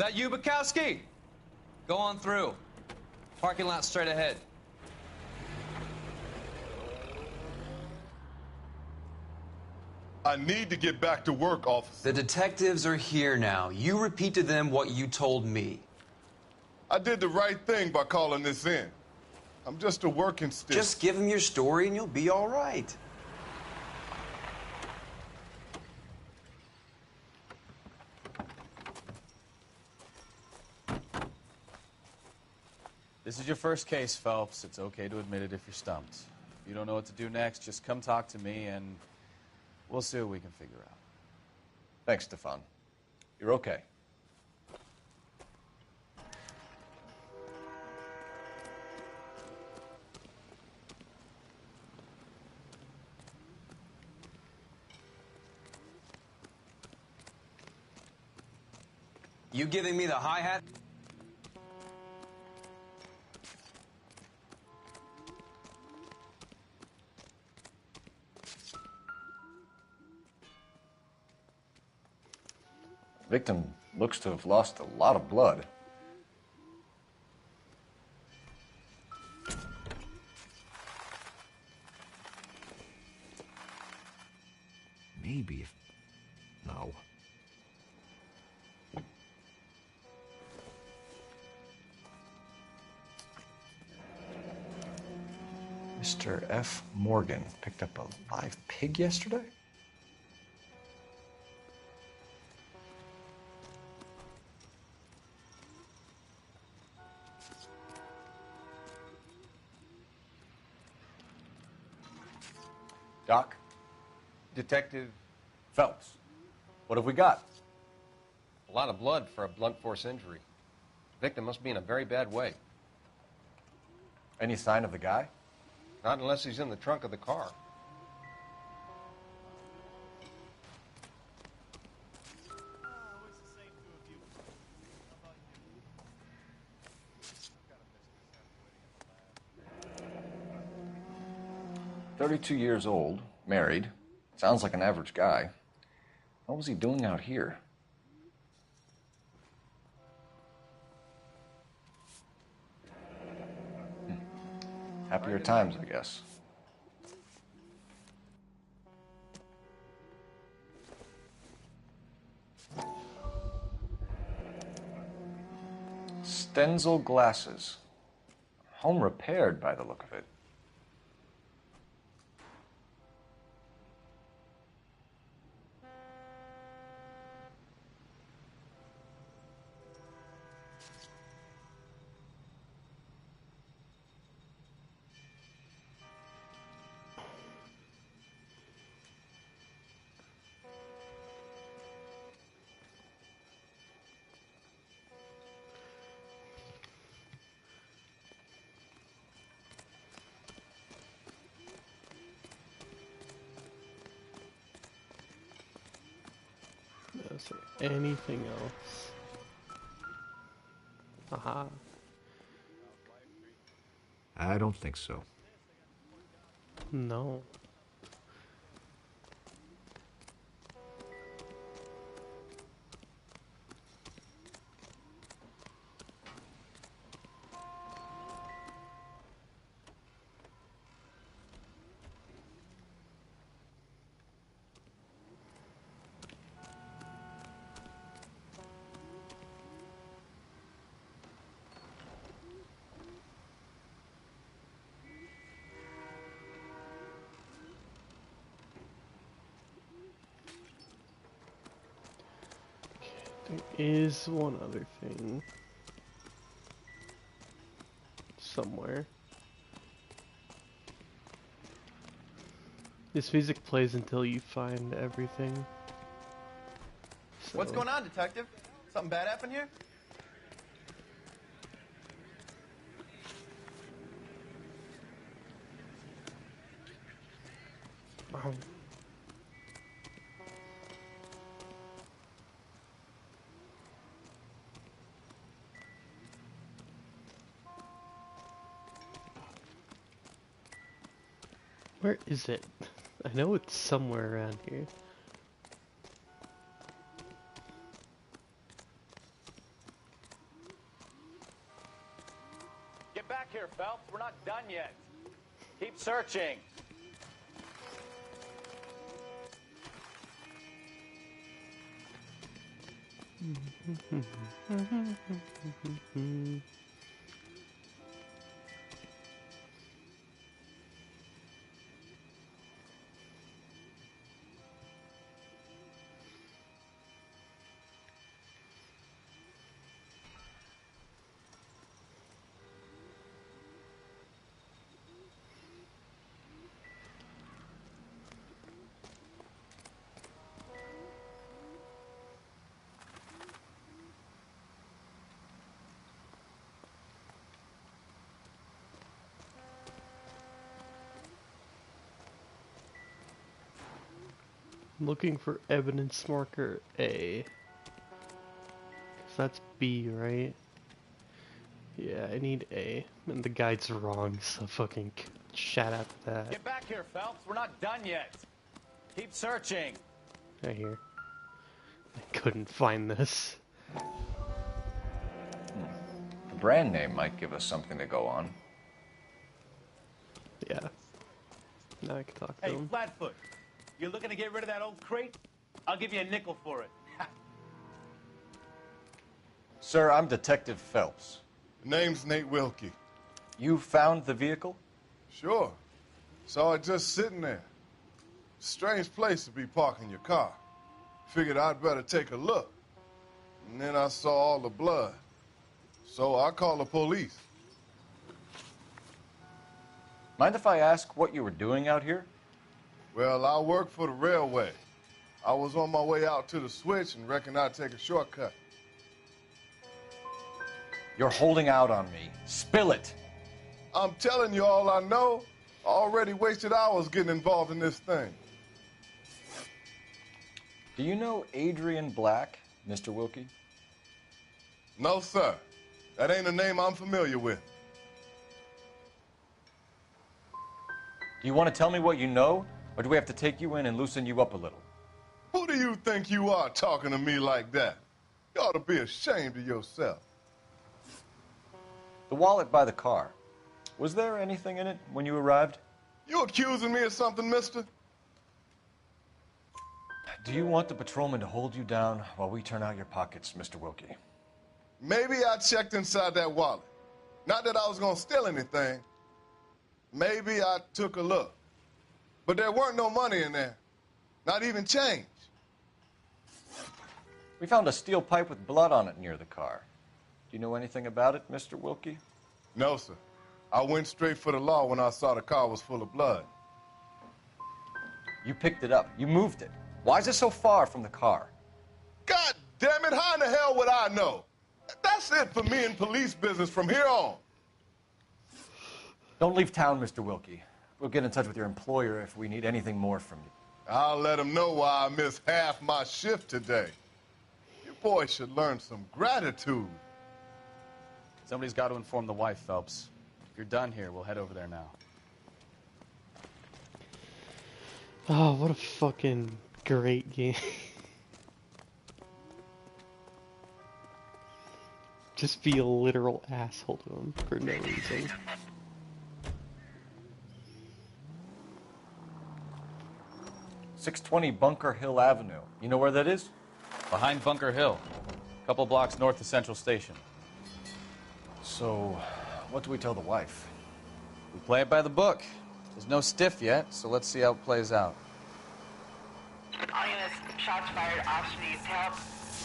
That you, Bukowski? Go on through. Parking lot straight ahead. I need to get back to work, officer. The detectives are here now. You repeat to them what you told me. I did the right thing by calling this in. I'm just a working stick. Just give them your story and you'll be all right. This is your first case, Phelps. It's okay to admit it if you're stumped. If you don't know what to do next, just come talk to me and we'll see what we can figure out. Thanks, Stefan. You're okay. You giving me the hi-hat? Victim looks to have lost a lot of blood. Maybe if... No. Mr. F. Morgan picked up a live pig yesterday? Doc? Detective Phelps. What have we got? a lot of blood for a blunt force injury. Victim must be in a very bad way. Any sign of the guy? Not unless he's in the trunk of the car. "32 years old, married. Sounds like an average guy. What was he doing out here?" Happier times, I guess. Stenzel glasses. Home repaired by the look of it. Is there anything else? Aha. I don't think so. No. There is one other thing. Somewhere. This music plays until you find everything. So... What's going on, detective? Something bad happened here? Wow. Where is it? I know it's somewhere around here. here, Phelps. We're not done yet. Keep searching. Looking for evidence marker A. 'Cause that's B, right? Yeah, I need A. And the guide's wrong, so fucking shout out to that. Get back here, Phelps. We're not done yet. Keep searching. Right here. I couldn't find this. The brand name might give us something to go on. Yeah. Now I can talk to Hey, him. Flatfoot. You're looking to get rid of that old crate? I'll give you a nickel for it. Sir, I'm Detective Phelps. Name's Nate Wilkie. You found the vehicle? Sure. Saw it just sitting there. Strange place to be parking your car. Figured I'd better take a look. And then I saw all the blood. So I called the police. Mind if I ask what you were doing out here? Well, I work for the railway. I was on my way out to the switch and reckoned I'd take a shortcut. You're holding out on me. Spill it. I'm telling you all I know. I already wasted hours getting involved in this thing. Do you know Adrian Black, Mr. Wilkie? No, sir. That ain't a name I'm familiar with. Do you want to tell me what you know, or do we have to take you in and loosen you up a little? Who do you think you are talking to me like that? You ought to be ashamed of yourself. The wallet by the car. Was there anything in it when you arrived? You accusing me of something, mister? Do you want the patrolman to hold you down while we turn out your pockets, Mr. Wilkie? Maybe I checked inside that wallet. Not that I was gonna steal anything. Maybe I took a look. But there weren't no money in there. Not even change. We found a steel pipe with blood on it near the car. Do you know anything about it, Mr. Wilkie? No, sir. I went straight for the law when I saw the car was full of blood. You picked it up. You moved it. Why is it so far from the car? God damn it, how in the hell would I know? That's it for me in police business from here on. Don't leave town, Mr. Wilkie. We'll get in touch with your employer if we need anything more from you. I'll let him know why I missed half my shift today. You boys should learn some gratitude. Somebody's got to inform the wife, Phelps. If you're done here, we'll head over there now. Oh, what a fucking great game. Just be a literal asshole to him for no reason. .620 Bunker Hill Avenue. You know where that is? Behind Bunker Hill. A couple blocks north of Central Station. So, what do we tell the wife? We play it by the book. There's no stiff yet, so let's see how it plays out. All units, shots fired, officer needs help.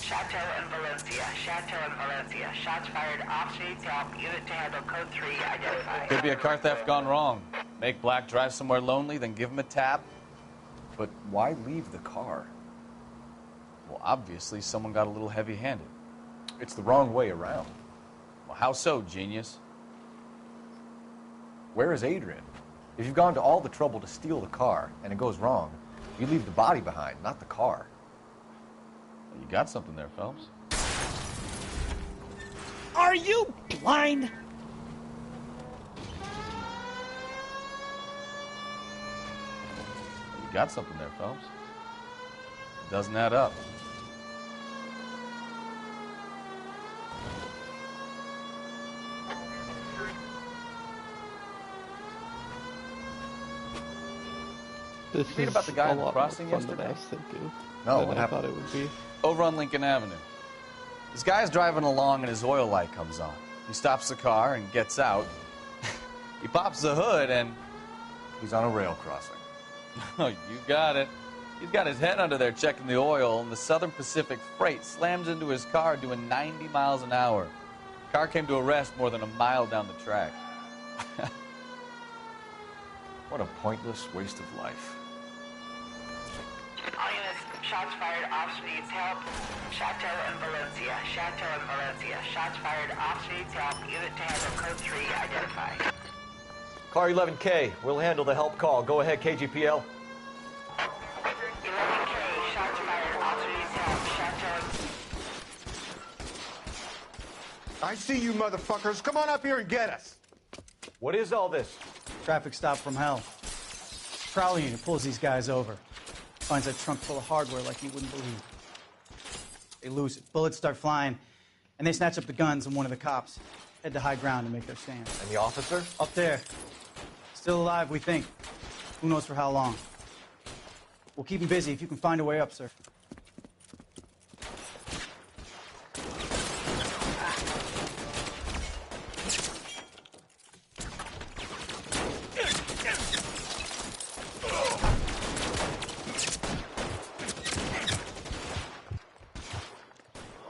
Chateau and Valencia. Chateau and Valencia. Shots fired, officer needs help. Unit to handle code 3, identified. Could be a car theft gone wrong. Make Black drive somewhere lonely, then give him a tap. But why leave the car? Well, obviously, someone got a little heavy-handed. It's the wrong way around. Well, how so, genius? Where is Adrian? If you've gone to all the trouble to steal the car and it goes wrong, you leave the body behind, not the car. Well, you got something there, Phelps. Are you blind? You got something there, Phelps. It doesn't add up. This Read about the guy is on a the lot crossing more fun than yesterday? I was thinking. No, than what I happened? thought it would be. Over on Lincoln Avenue. This guy's driving along and his oil light comes on. He stops the car and gets out. He pops the hood and he's on a rail crossing. Oh, you got it. He's got his head under there checking the oil, and the Southern Pacific Freight slams into his car doing 90 miles an hour. The car came to a rest more than a mile down the track. What a pointless waste of life. All units, shots fired, officer needs help. Chateau and Valencia. Chateau and Valencia. Shots fired, officer needs help. Unit to handle code 3, identify. Car 11K, we'll handle the help call. Go ahead, KGPL. 11K, shots fired, officer needs help. Chateau. I see you motherfuckers. Come on up here and get us. What is all this? Traffic stop from hell. Prowler unit pulls these guys over. Finds a trunk full of hardware like you wouldn't believe. They lose it. Bullets start flying, and they snatch up the guns and one of the cops. Head to high ground to make their stand. And the officer? Up there. Still alive, we think. Who knows for how long. We'll keep him busy if you can find a way up, sir.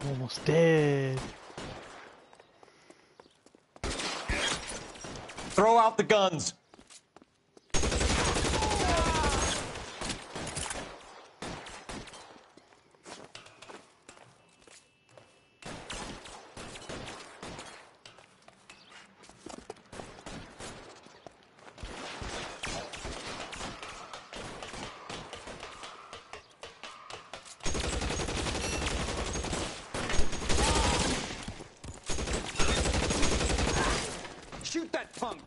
Almost dead. Throw out the guns. Shoot that punk.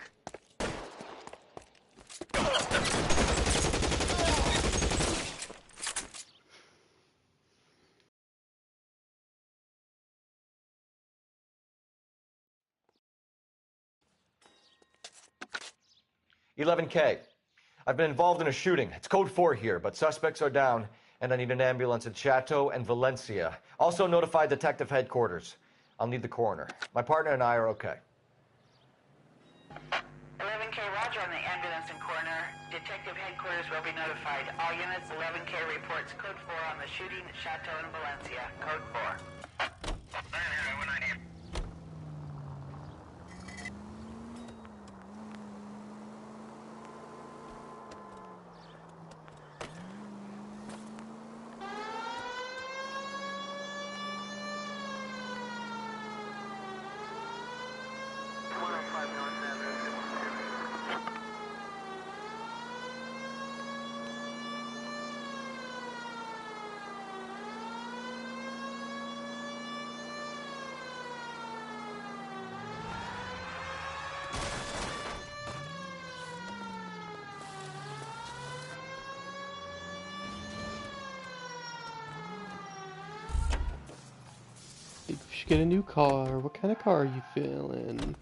11K. I've been involved in a shooting. It's code 4 here, but suspects are down, and I need an ambulance at Chateau and Valencia. Also notify Detective Headquarters. I'll need the coroner. My partner and I are okay. 11K, roger on the ambulance and coroner. Detective Headquarters will be notified. All units, 11K reports code 4 on the shooting at Chateau and Valencia. Code 4. You should get a new car. What kind of car are you feeling?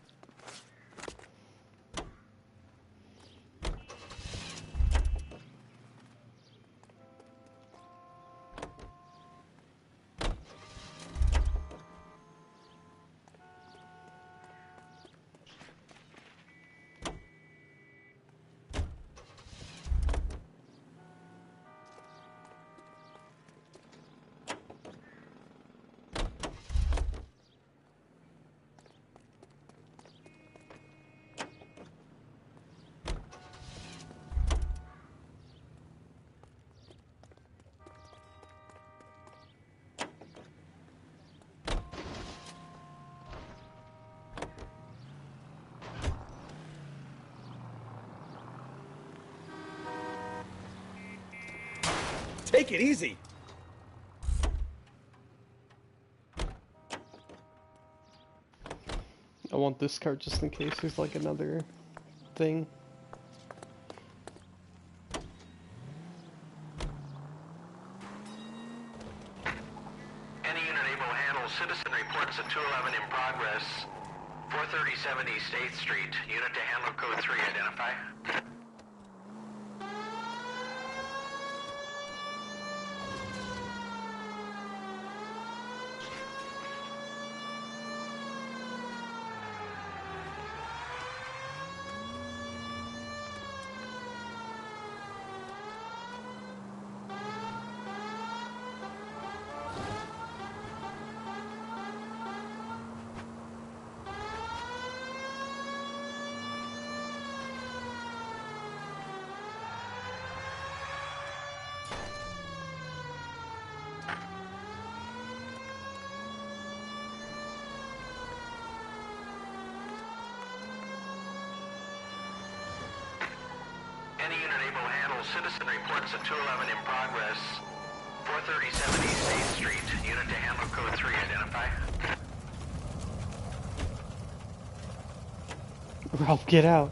Take it easy. I want this car just in case there's like another thing. Any unit able to handle citizen reports at 211 in progress. 43070 State Street. Unit to handle code 3, identify. Any unit able to handle citizen reports at 211 in progress. 437 East 8th Street. Unit to handle code 3. Identify. Ralph, get out.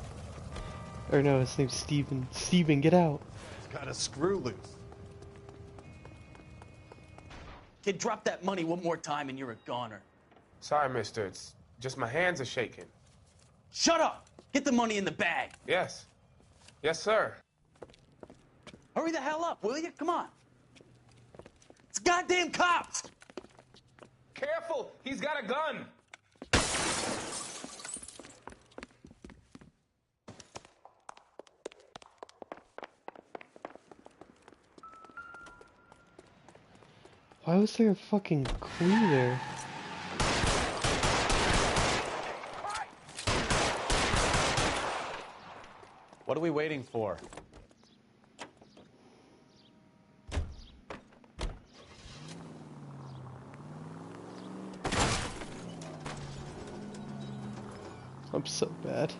Or no, his name's Steven. Steven, get out. He's got a screw loose. Kid, drop that money one more time and you're a goner. Sorry, mister. It's just my hands are shaking. Shut up! Get the money in the bag. Yes. Yes, sir. Hurry the hell up, will you? Come on. It's goddamn cops! Careful! He's got a gun! Why was there a fucking clue there? What are we waiting for? I'm so bad.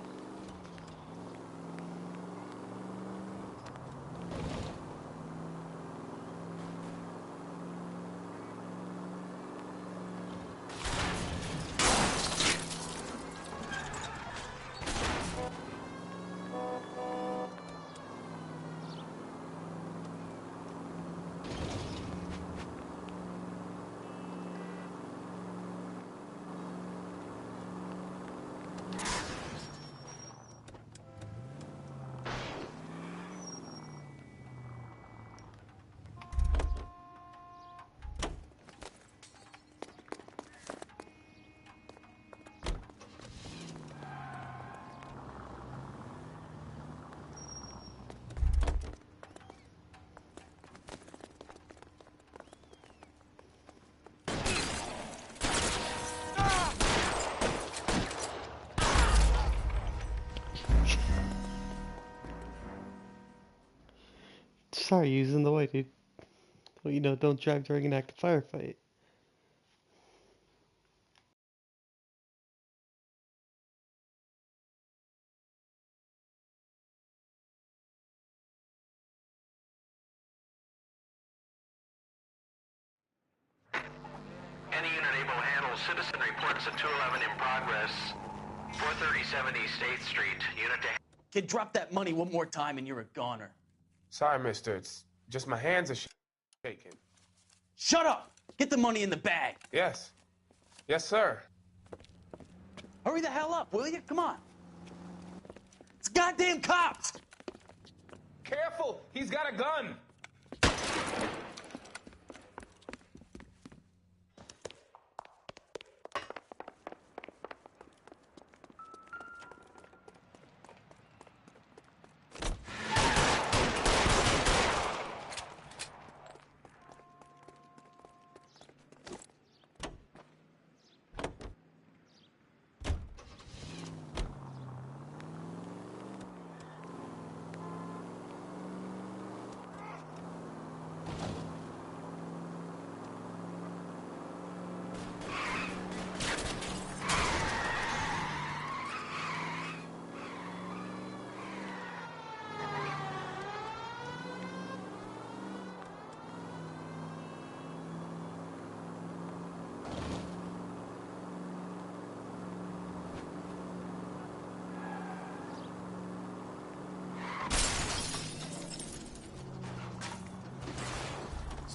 Sorry, using the way, dude. Well, you know, don't drive during an active firefight. Any unit able to handle citizen reports at 211 in progress. 437 East 8th Street. Unit to... Kid, drop that money one more time and you're a goner. Sorry, mister. It's just my hands are shaking. Shut up! Get the money in the bag. Yes. Yes, sir. Hurry the hell up, will you? Come on. It's goddamn cops! Careful! He's got a gun!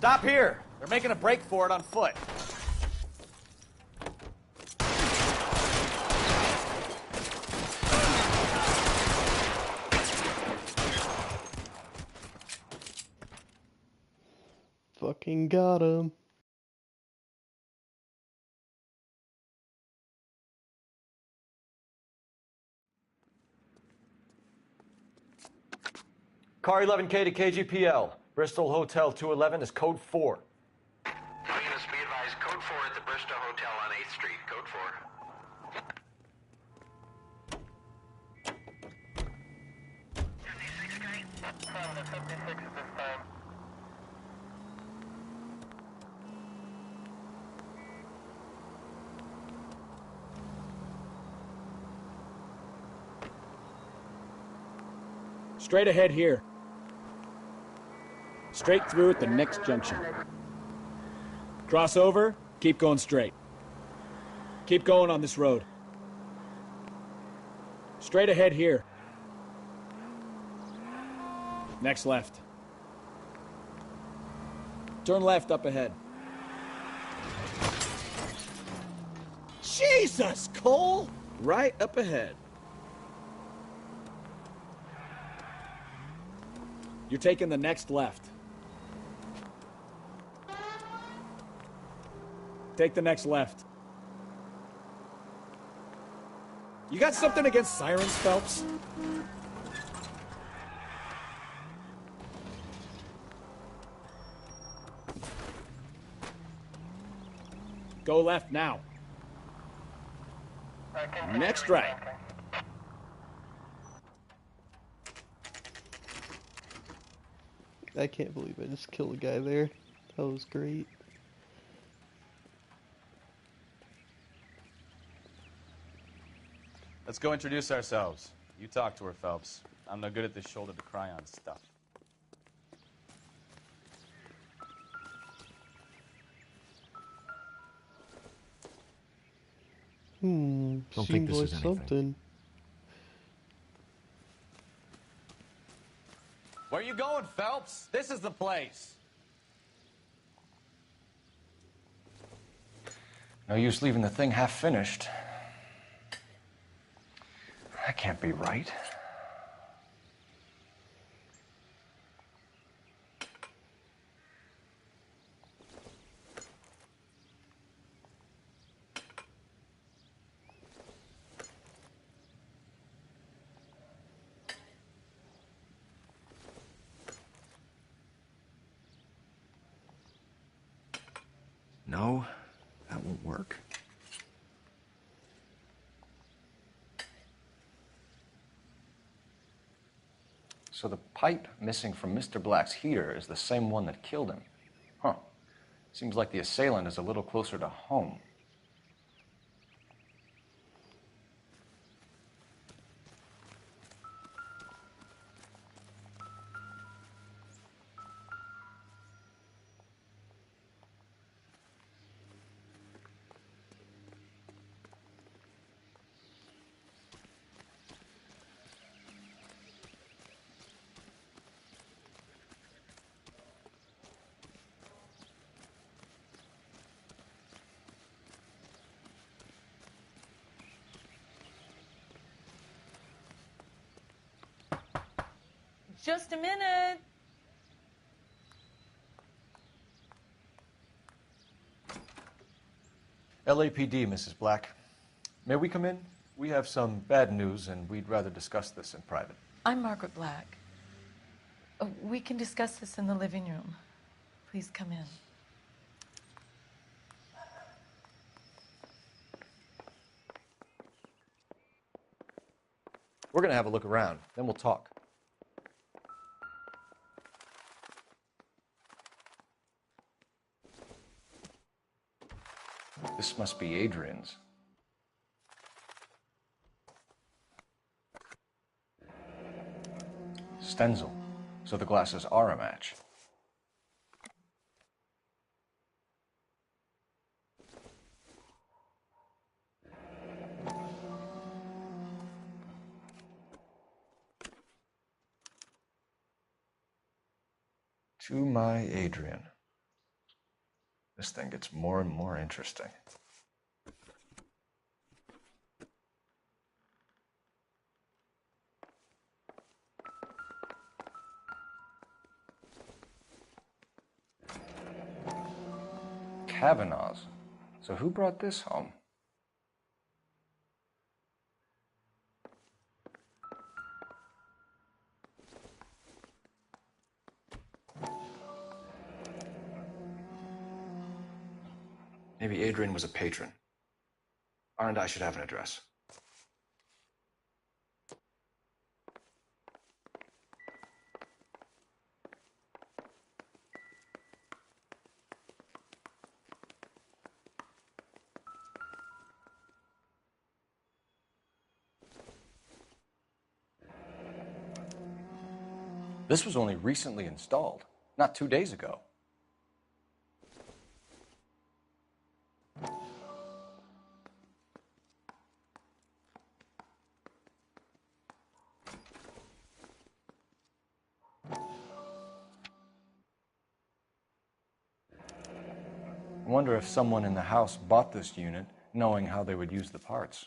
Stop here! They're making a break for it on foot. Fucking got him. Car 11K to KGPL. Bristol Hotel 211 is code 4. All units be advised, code 4 at the Bristol Hotel on 8th Street. Code 4. Straight ahead here. Straight through at the next junction. Cross over, keep going straight. Keep going on this road. Straight ahead here. Next left. Turn left up ahead. Jesus, Cole! Right up ahead. You're taking the next left. Take the next left. You got something against sirens, Phelps? Go left now. Next right. I can't believe I just killed a guy there. That was great. Let's go introduce ourselves. You talk to her, Phelps. I'm no good at this shoulder to cry on stuff. Don't think Seems this like is anything. something. Where you going, Phelps? This is the place. No use leaving the thing half finished. That can't be right. No, that won't work. So the pipe missing from Mr. Black's heater is the same one that killed him. Huh. Seems like the assailant is a little closer to home. Just a minute. LAPD, Mrs. Black. May we come in? We have some bad news, and we'd rather discuss this in private. I'm Margaret Black. We can discuss this in the living room. Please come in. We're gonna have a look around, then we'll talk. This must be Adrian's. Stenzel. So the glasses are a match. To my Adrian. This thing gets more and more interesting. Kavanaugh's. So who brought this home? Maybe Adrian was a patron. And I should have an address. This was only recently installed, not 2 days ago. I wonder if someone in the house bought this unit knowing how they would use the parts.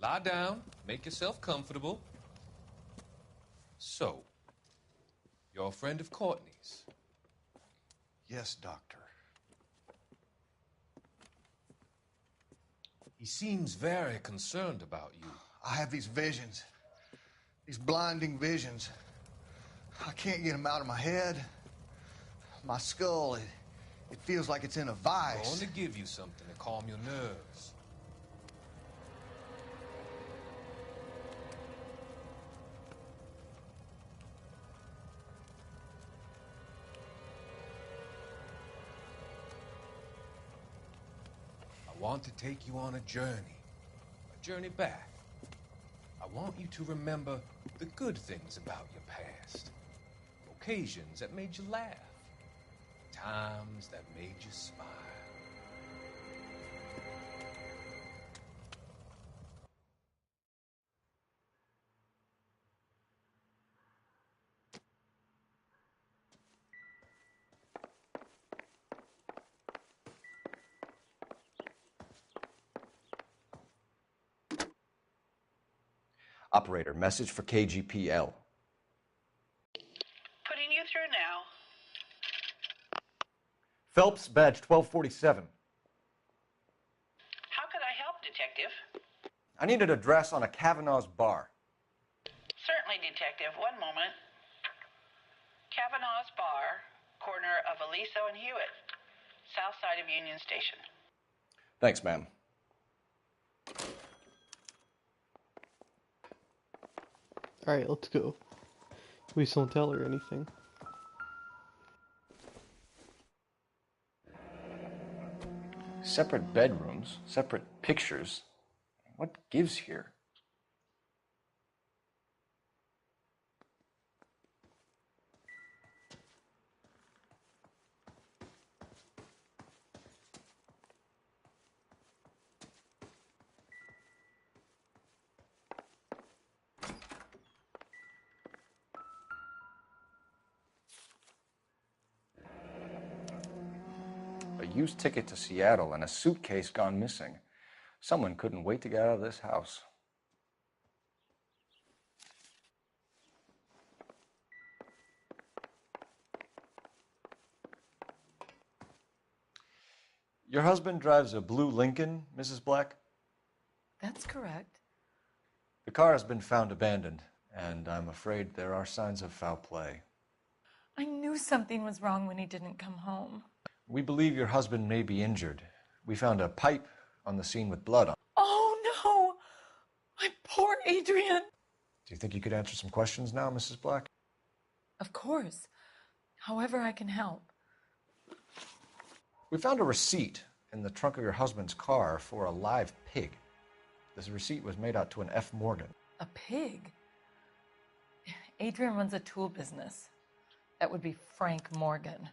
Lie down, make yourself comfortable. So, you're a friend of Courtney's? Yes, Doctor. He seems very concerned about you. I have these visions. These blinding visions. I can't get them out of my head. My skull, it feels like it's in a vice. I want to give you something to calm your nerves. I want to take you on a journey back. I want you to remember the good things about your past, occasions that made you laugh, times that made you smile. Operator, message for KGPL. Putting you through now. Phelps, badge 1247. How could I help, Detective? I need an address on a Kavanaugh's bar. Certainly, Detective. One moment. Kavanaugh's Bar, corner of Aliso and Hewitt, south side of Union Station. Thanks, ma'am. Alright, let's go. We just don't tell her anything. Separate bedrooms, separate pictures. What gives here? A used ticket to Seattle and a suitcase gone missing. Someone couldn't wait to get out of this house. Your husband drives a blue Lincoln, Mrs. Black? That's correct. The car has been found abandoned, and I'm afraid there are signs of foul play. I knew something was wrong when he didn't come home. We believe your husband may be injured. We found a pipe on the scene with blood on it. Oh, no! My poor Adrian! Do you think you could answer some questions now, Mrs. Black? Of course. However I can help. We found a receipt in the trunk of your husband's car for a live pig. This receipt was made out to an F. Morgan. A pig? Adrian runs a tool business. That would be Frank Morgan.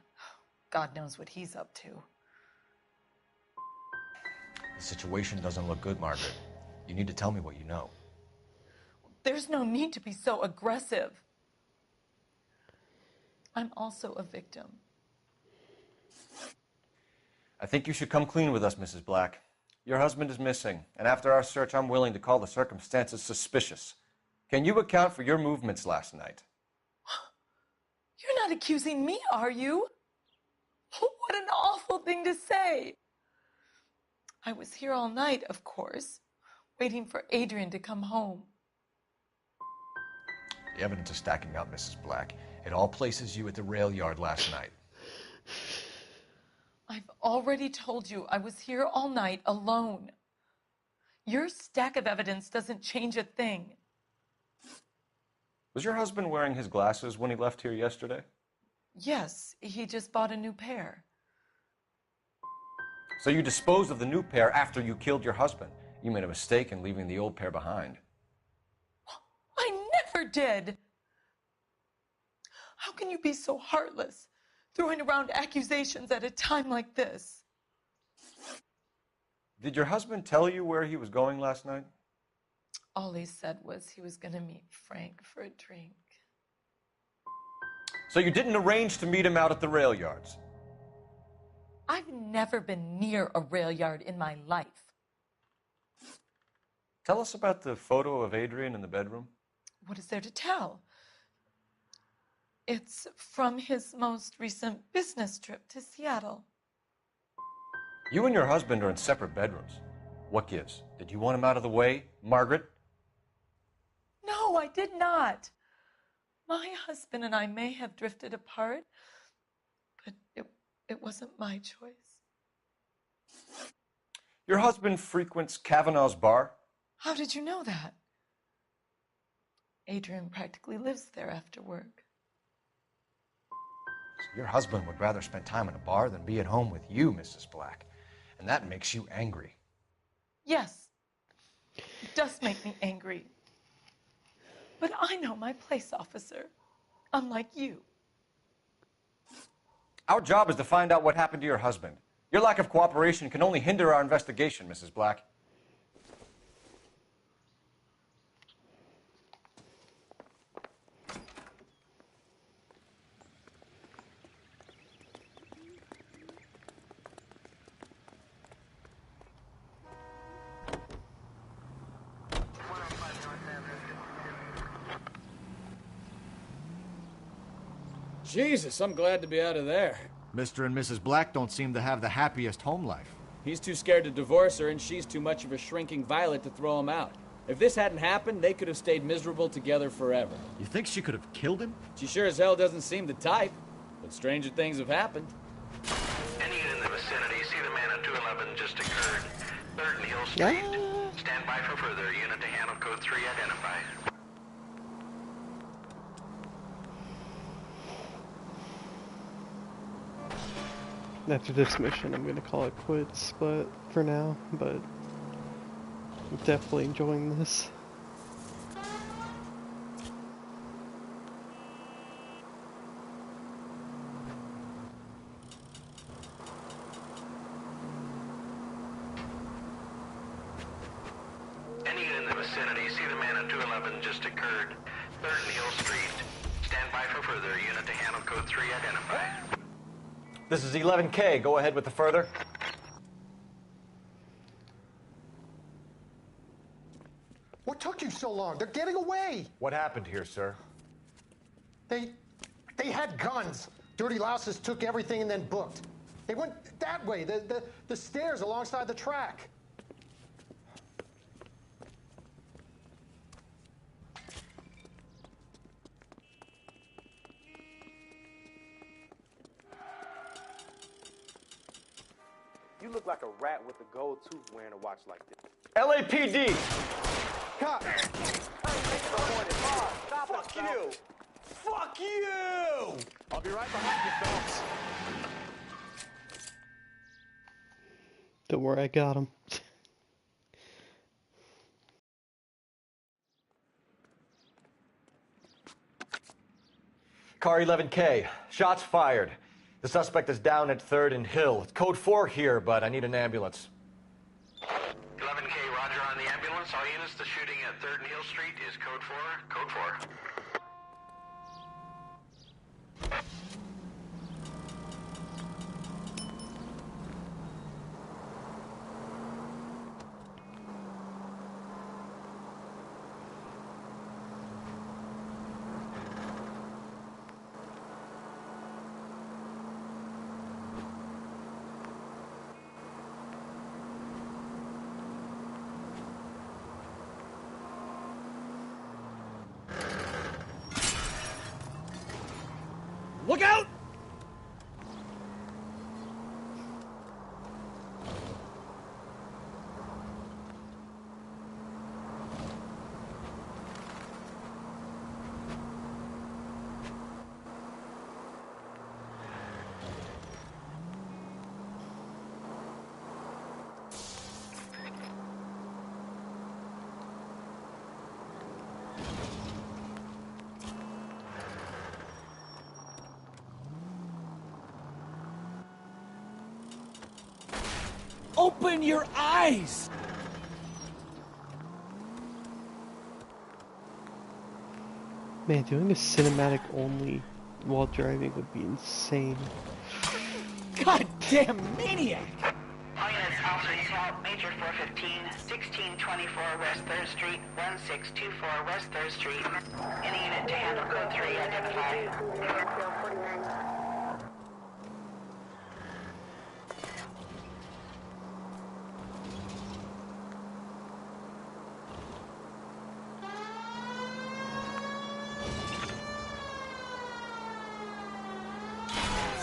God knows what he's up to. The situation doesn't look good, Margaret. You need to tell me what you know. There's no need to be so aggressive. I'm also a victim. I think you should come clean with us, Mrs. Black. Your husband is missing, and after our search, I'm willing to call the circumstances suspicious. Can you account for your movements last night? You're not accusing me, are you? What an awful thing to say. I was here all night, of course, waiting for Adrian to come home. The evidence is stacking up, Mrs. Black. It all places you at the rail yard last night. I've already told you I was here all night alone. Your stack of evidence doesn't change a thing. Was your husband wearing his glasses when he left here yesterday? Yes, he just bought a new pair. So you disposed of the new pair after you killed your husband. You made a mistake in leaving the old pair behind. I never did! How can you be so heartless, throwing around accusations at a time like this? Did your husband tell you where he was going last night? All he said was he was going to meet Frank for a drink. So you didn't arrange to meet him out at the rail yards? I've never been near a rail yard in my life. Tell us about the photo of Adrian in the bedroom. What is there to tell? It's from his most recent business trip to Seattle. You and your husband are in separate bedrooms. What gives? Did you want him out of the way, Margaret? No, I did not. My husband and I may have drifted apart, but it wasn't my choice. Your husband frequents Kavanaugh's bar? How did you know that? Adrian practically lives there after work. So your husband would rather spend time in a bar than be at home with you, Mrs. Black. And that makes you angry. Yes, it does make me angry. But I know my place, officer, unlike you. Our job is to find out what happened to your husband. Your lack of cooperation can only hinder our investigation, Mrs. Black. Jesus, I'm glad to be out of there. Mr. and Mrs. Black don't seem to have the happiest home life. He's too scared to divorce her, and she's too much of a shrinking violet to throw him out. If this hadn't happened, they could have stayed miserable together forever. You think she could have killed him? She sure as hell doesn't seem the type, but stranger things have happened. Any unit in the vicinity, see the man at 211 just occurred. 3rd and Hill Street. Stand by for further. Unit to handle code 3 identified. After this mission, I'm gonna call it quits, but for now, but I'm definitely enjoying this. Any unit in the vicinity, see the man at 211 just occurred. 3rd and Hill Street. Stand by for further. Unit to handle code 3 identified. This is 11K. Go ahead with the further. What took you so long? They're getting away. What happened here, sir? They had guns. Dirty louses took everything and then booked. They went that way, the stairs alongside the track. You look like a rat with a gold tooth wearing a watch like this. LAPD! Cop! Fuck you! Fuck you! I'll be right behind you, Phelps. Don't worry, I got him. Car 11K. Shots fired. The suspect is down at 3rd and Hill. It's code 4 here, but I need an ambulance. 11K, roger on the ambulance. All units, the shooting at 3rd and Hill Street is code 4. Code 4. Open your eyes! Man, doing a cinematic only while driving would be insane. Goddamn maniac! All units, officers help. Major 415, 1624 West 3rd Street, 1624 West 3rd Street. Any unit to handle code 3, identify.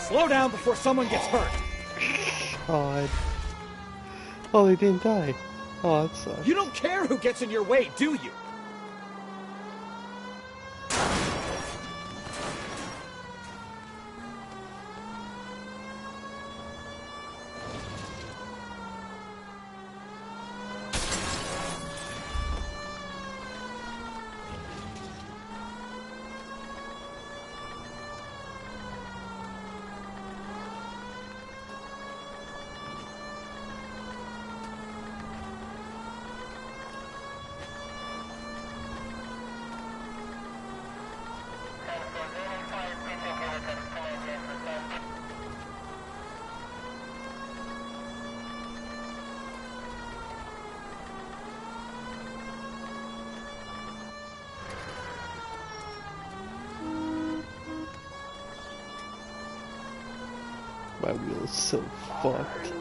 Slow down before someone gets hurt. God. Oh, they didn't die. Oh, that sucks. You don't care who gets in your way, do you? My wheel is so fucked.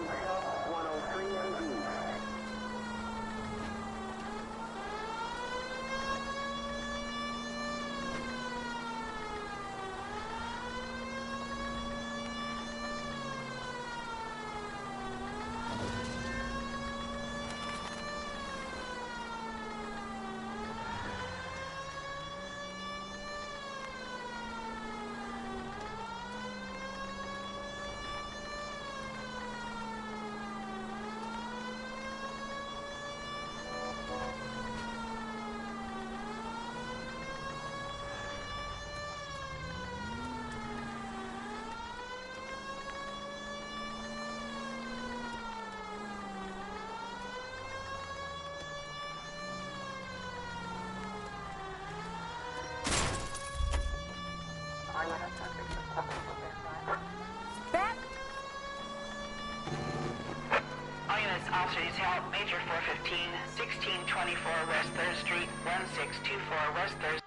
All units, officers help. Major 415, 1624 West 3rd Street, 1624 West 3rd.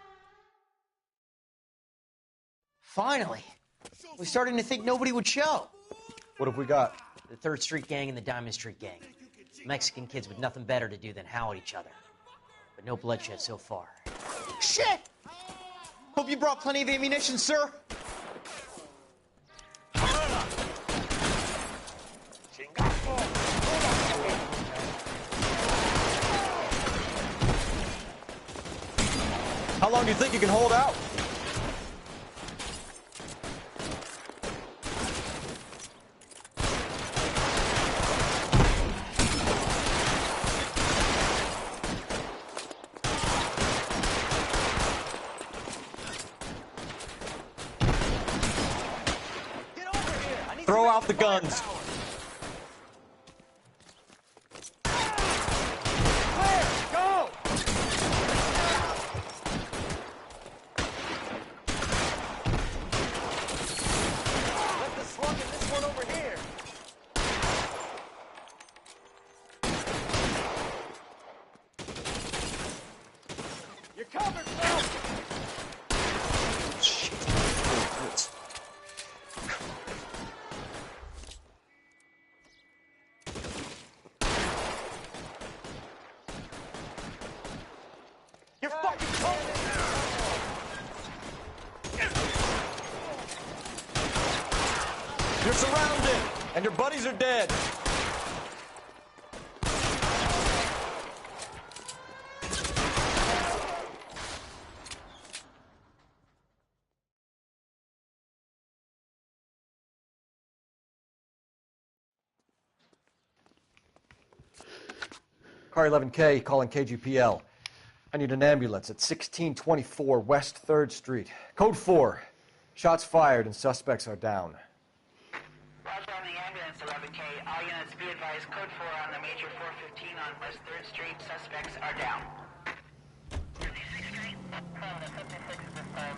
Finally! We're starting to think nobody would show. What have we got? The 3rd Street Gang and the Diamond Street Gang. Mexican kids with nothing better to do than howl at each other. But no bloodshed so far. Shit! Hope you brought plenty of ammunition, sir. How long do you think you can hold out? Throw out the guns. You're surrounded, and your buddies are dead. Car 11K calling KGPL. I need an ambulance at 1624 West 3rd Street. Code 4. Shots fired and suspects are down. Roger on the ambulance, 11K. All units be advised. advised, code 4 on the major 415 on West 3rd Street. Suspects are down. 56th Street? 56 this time.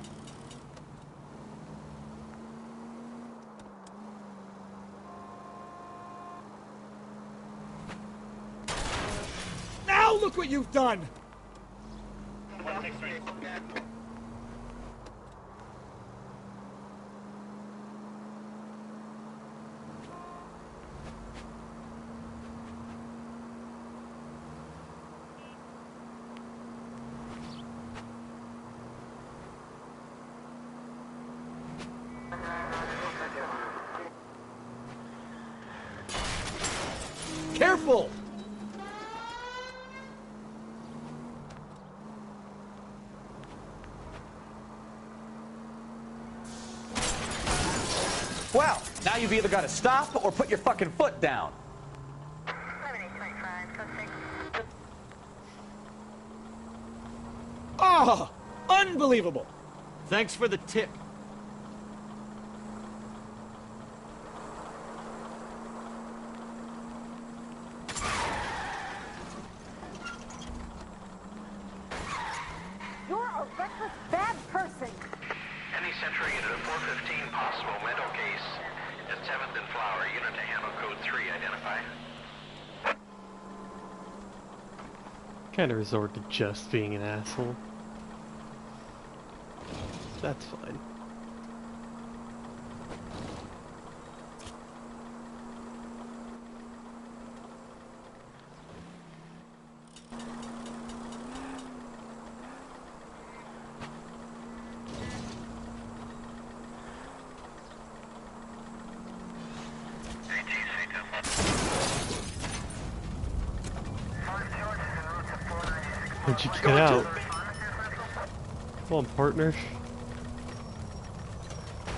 Now look what you've done! Careful! Well, now you've either got to stop or put your fucking foot down. Oh, unbelievable! Thanks for the tip. You're a reckless, bad person. Any Central unit of 415 possible mental case at 7th and Flower. Unit to handle code 3. Identify. Kind of resort to just being an asshole. That's fine. When'd you get out? Come on, partner.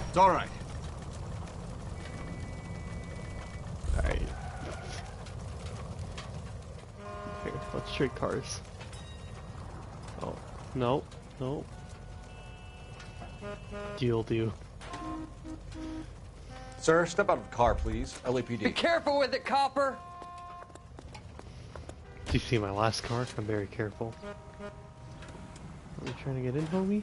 It's all right. Alright. Here, let's trade cars. Oh, no, no. Deal, do. Sir, step out of the car, please. Be LAPD. careful with it, copper! Did you see my last car? I'm very careful. Are you trying to get in, homie?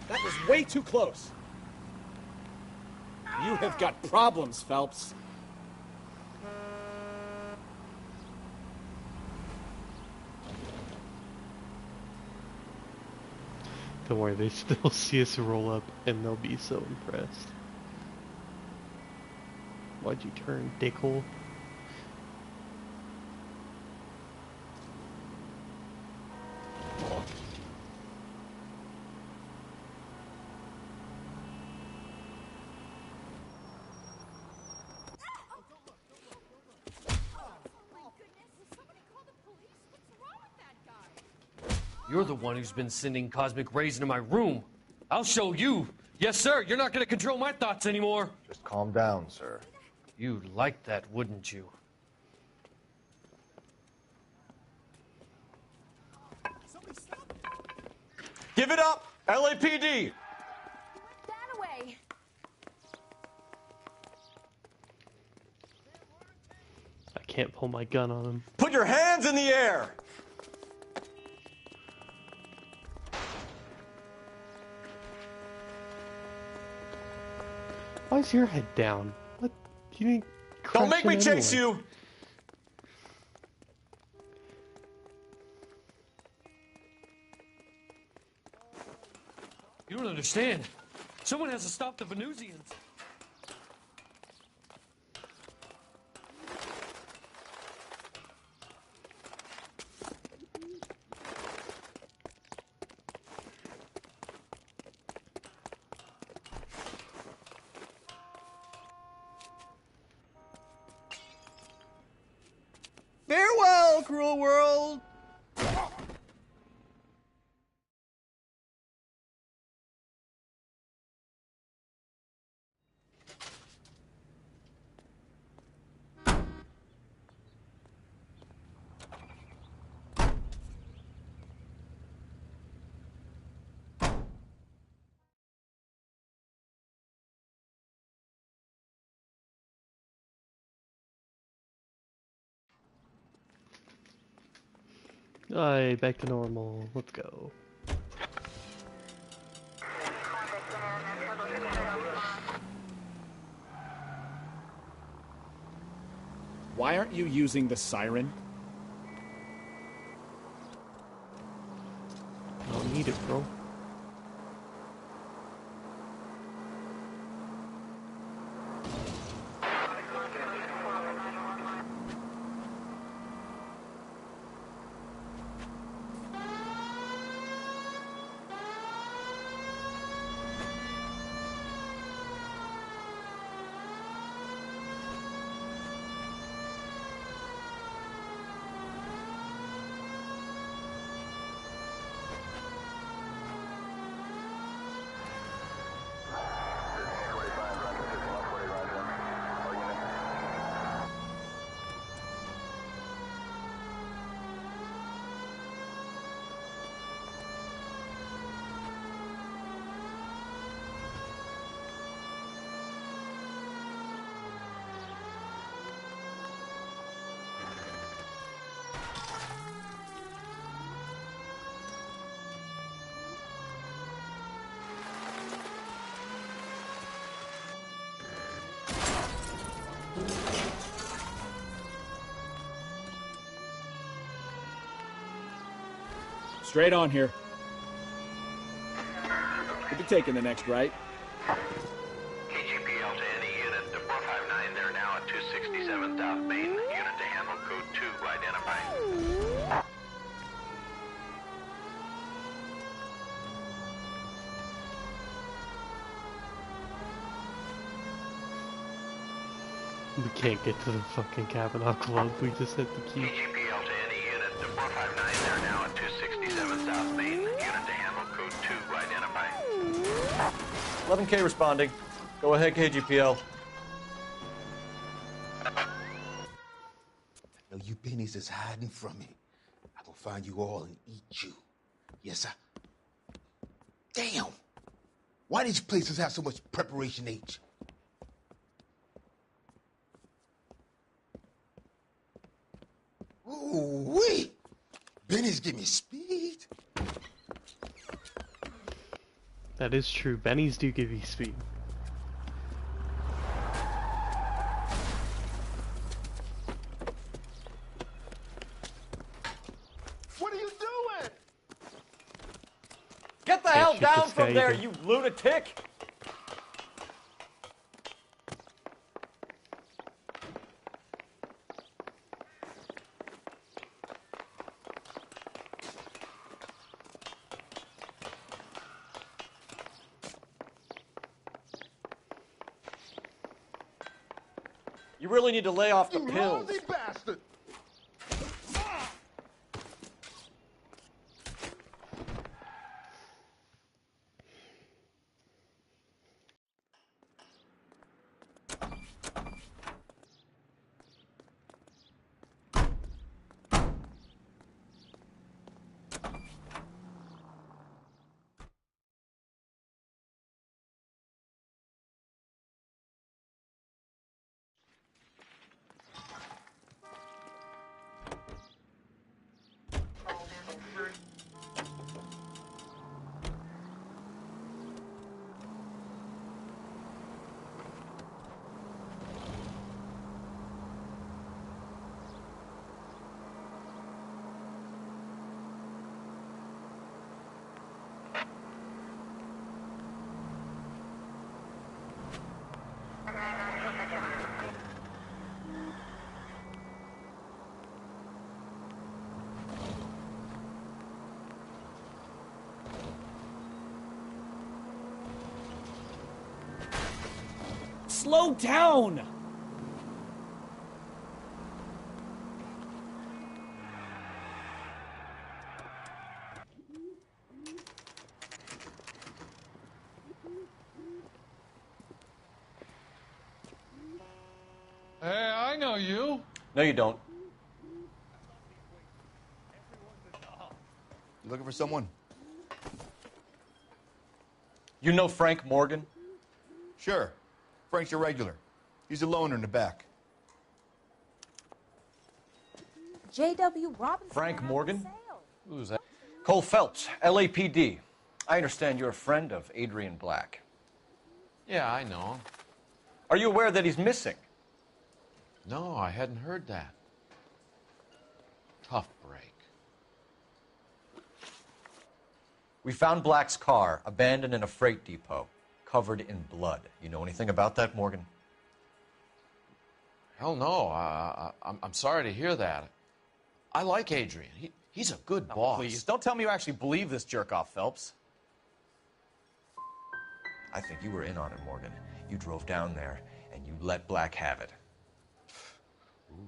That was way too close. You have got problems, Phelps. Don't worry, they still see us roll up and they'll be so impressed. Why'd you turn, dickhole? You're the one who's been sending cosmic rays into my room. I'll show you. Yes, sir. You're not going to control my thoughts anymore. Just calm down, sir. You'd like that, wouldn't you? Give it up! LAPD! That away. I can't pull my gun on him. Put your hands in the air! Why is your head down? What? You didn't Don't crash make me into chase anyone. you! You don't understand. Someone has to stop the Venusians. Farewell, cruel world! Alright, back to normal. Let's go. Why aren't you using the siren? I don't need it, bro. Straight on here. We'll be taking the next right. KGPL to any unit to 459. They're now at 267 South Main. Unit to handle code 2 identified. We can't get to the fucking Kavanaugh Club. We just hit the key. KGPL to any unit to 459. They're now at 267 South Main. Unit to handle code 2 identified. 11K responding. Go ahead, KGPL. I know you pennies is hiding from me. I'm gonna find you all and eat you. Yes, sir. Damn! Why these places have so much preparation H? Ooh-wee! Benny's give me speed. That is true. Bennies do give you speed. What are you doing? Get the Can't hell shoot down this guy from there, either. you lunatic! You really need to lay off the You pills. lousy bastard! Slow down! Hey, I know you. No, you don't. You looking for someone? You know Frank Morgan? Sure. Frank's your regular. He's a loner in the back. J.W. Robinson. Frank Morgan? Who's that? Cole Phelps, LAPD. I understand you're a friend of Adrian Black. Yeah, I know him. Are you aware that he's missing? No, I hadn't heard that. Tough break. We found Black's car abandoned in a freight depot, covered in blood. You know anything about that, Morgan? Hell no. I'm sorry to hear that. I like Adrian. He's a good boss. Please, don't tell me you actually believe this jerk-off, Phelps. I think you were in on it, Morgan. You drove down there, and you let Black have it.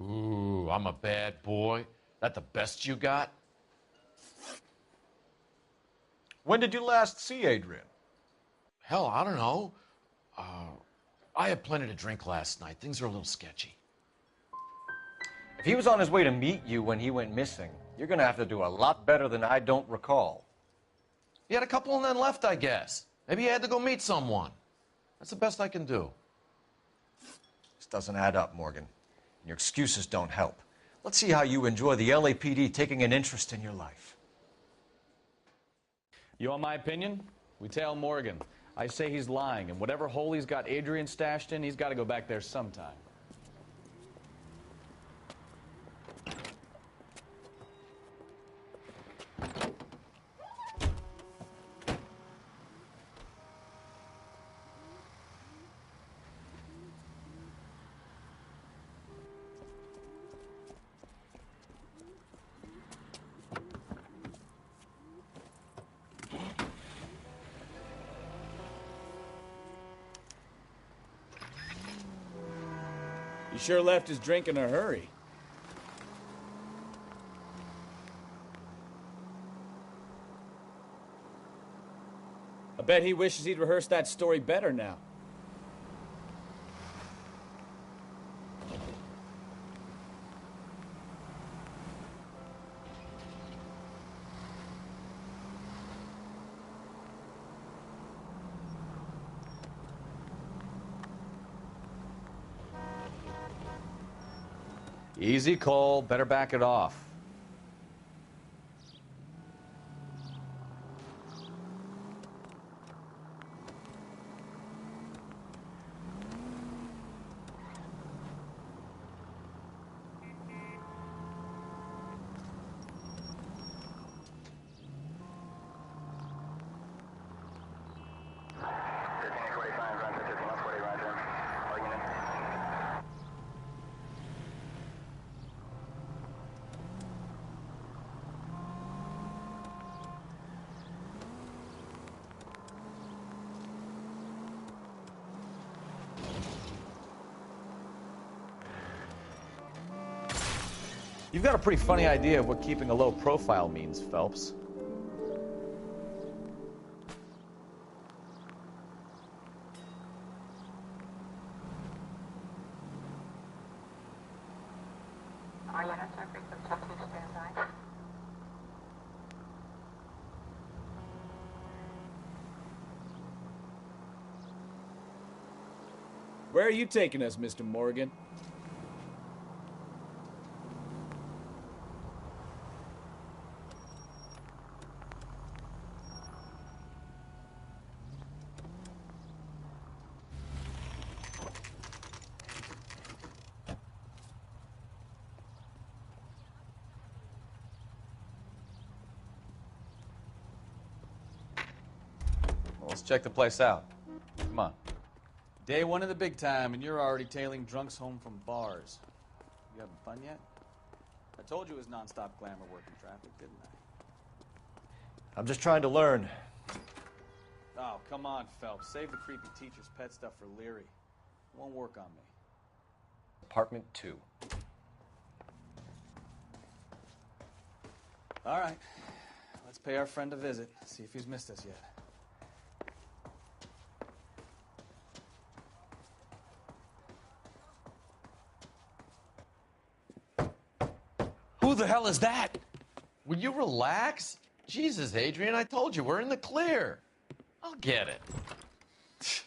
Ooh, I'm a bad boy. That the best you got? When did you last see Adrian? Hell, I don't know. I had plenty to drink last night. Things are a little sketchy. If he was on his way to meet you when he went missing, you're going to have to do a lot better than I don't recall. He had a couple and then left, I guess. Maybe he had to go meet someone. That's the best I can do. This doesn't add up, Morgan. And your excuses don't help. Let's see how you enjoy the LAPD taking an interest in your life. You want my opinion? We tail Morgan. I say he's lying, and whatever hole he's got Adrian stashed in, he's got to go back there sometime. He sure left his drink in a hurry. I bet he wishes he'd rehearsed that story better now. Easy, Cole. Better back it off. You've got a pretty funny idea of what keeping a low profile means, Phelps. Where are you taking us, Mr. Morgan? Let's check the place out. Come on. Day one of the big time, and you're already tailing drunks home from bars. You having fun yet? I told you it was nonstop glamour working traffic, didn't I? I'm just trying to learn. Oh, come on, Phelps. Save the creepy teacher's pet stuff for Leary. It won't work on me. Apartment 2. All right. Let's pay our friend a visit, see if he's missed us yet. Who the hell is that? Will you relax? Jesus, Adrian, I told you, we're in the clear. I'll get it.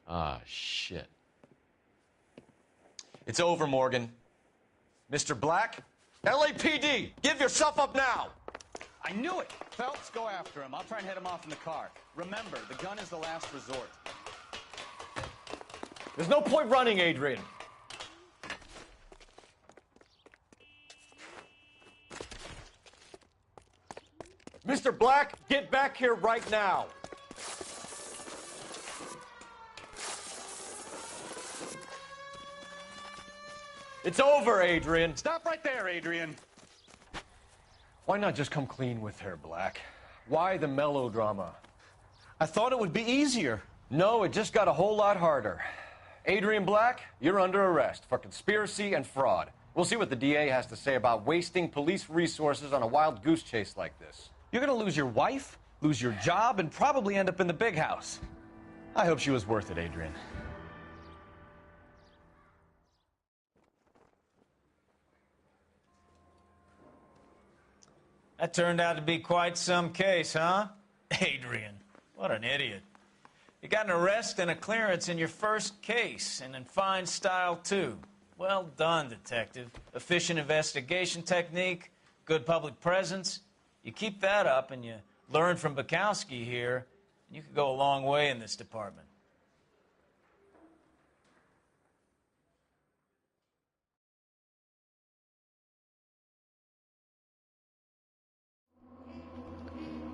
Ah, shit. It's over, Morgan. Mr. Black, LAPD, give yourself up now! I knew it! Phelps, go after him. I'll try and head him off in the car. Remember, the gun is the last resort. There's no point running, Adrian. Mr. Black, get back here right now. It's over, Adrian. Stop right there, Adrian. Why not just come clean with her, Black? Why the melodrama? I thought it would be easier. No, it just got a whole lot harder. Adrian Black, you're under arrest for conspiracy and fraud. We'll see what the DA has to say about wasting police resources on a wild goose chase like this. You're gonna lose your wife, lose your job, and probably end up in the big house. I hope she was worth it, Adrian. That turned out to be quite some case, huh? Adrian, what an idiot. You got an arrest and a clearance in your first case, and in fine style, too. Well done, detective. Efficient investigation technique, good public presence. You keep that up and you learn from Bukowski here, and you could go a long way in this department.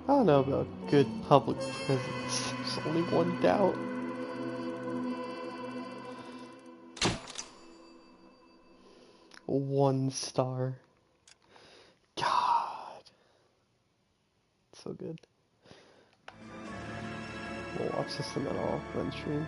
I don't know about good public presence. There's only one doubt. One star. God. So good. We'll watch this and then I'll run stream.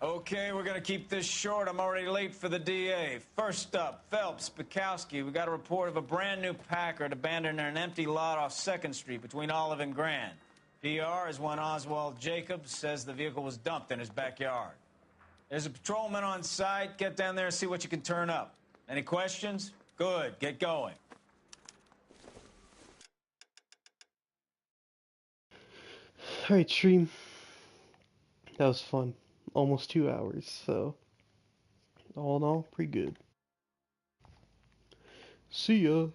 Okay, we're gonna keep this short. I'm already late for the DA. First up, Phelps, Bukowski. We got a report of a brand new Packard abandoned in an empty lot off 2nd Street between Olive and Grand. PR is one Oswald Jacobs says the vehicle was dumped in his backyard. There's a patrolman on site. Get down there and see what you can turn up. Any questions? Good, get going. Alright, stream. That was fun. Almost 2 hours, so all in all, pretty good. See ya.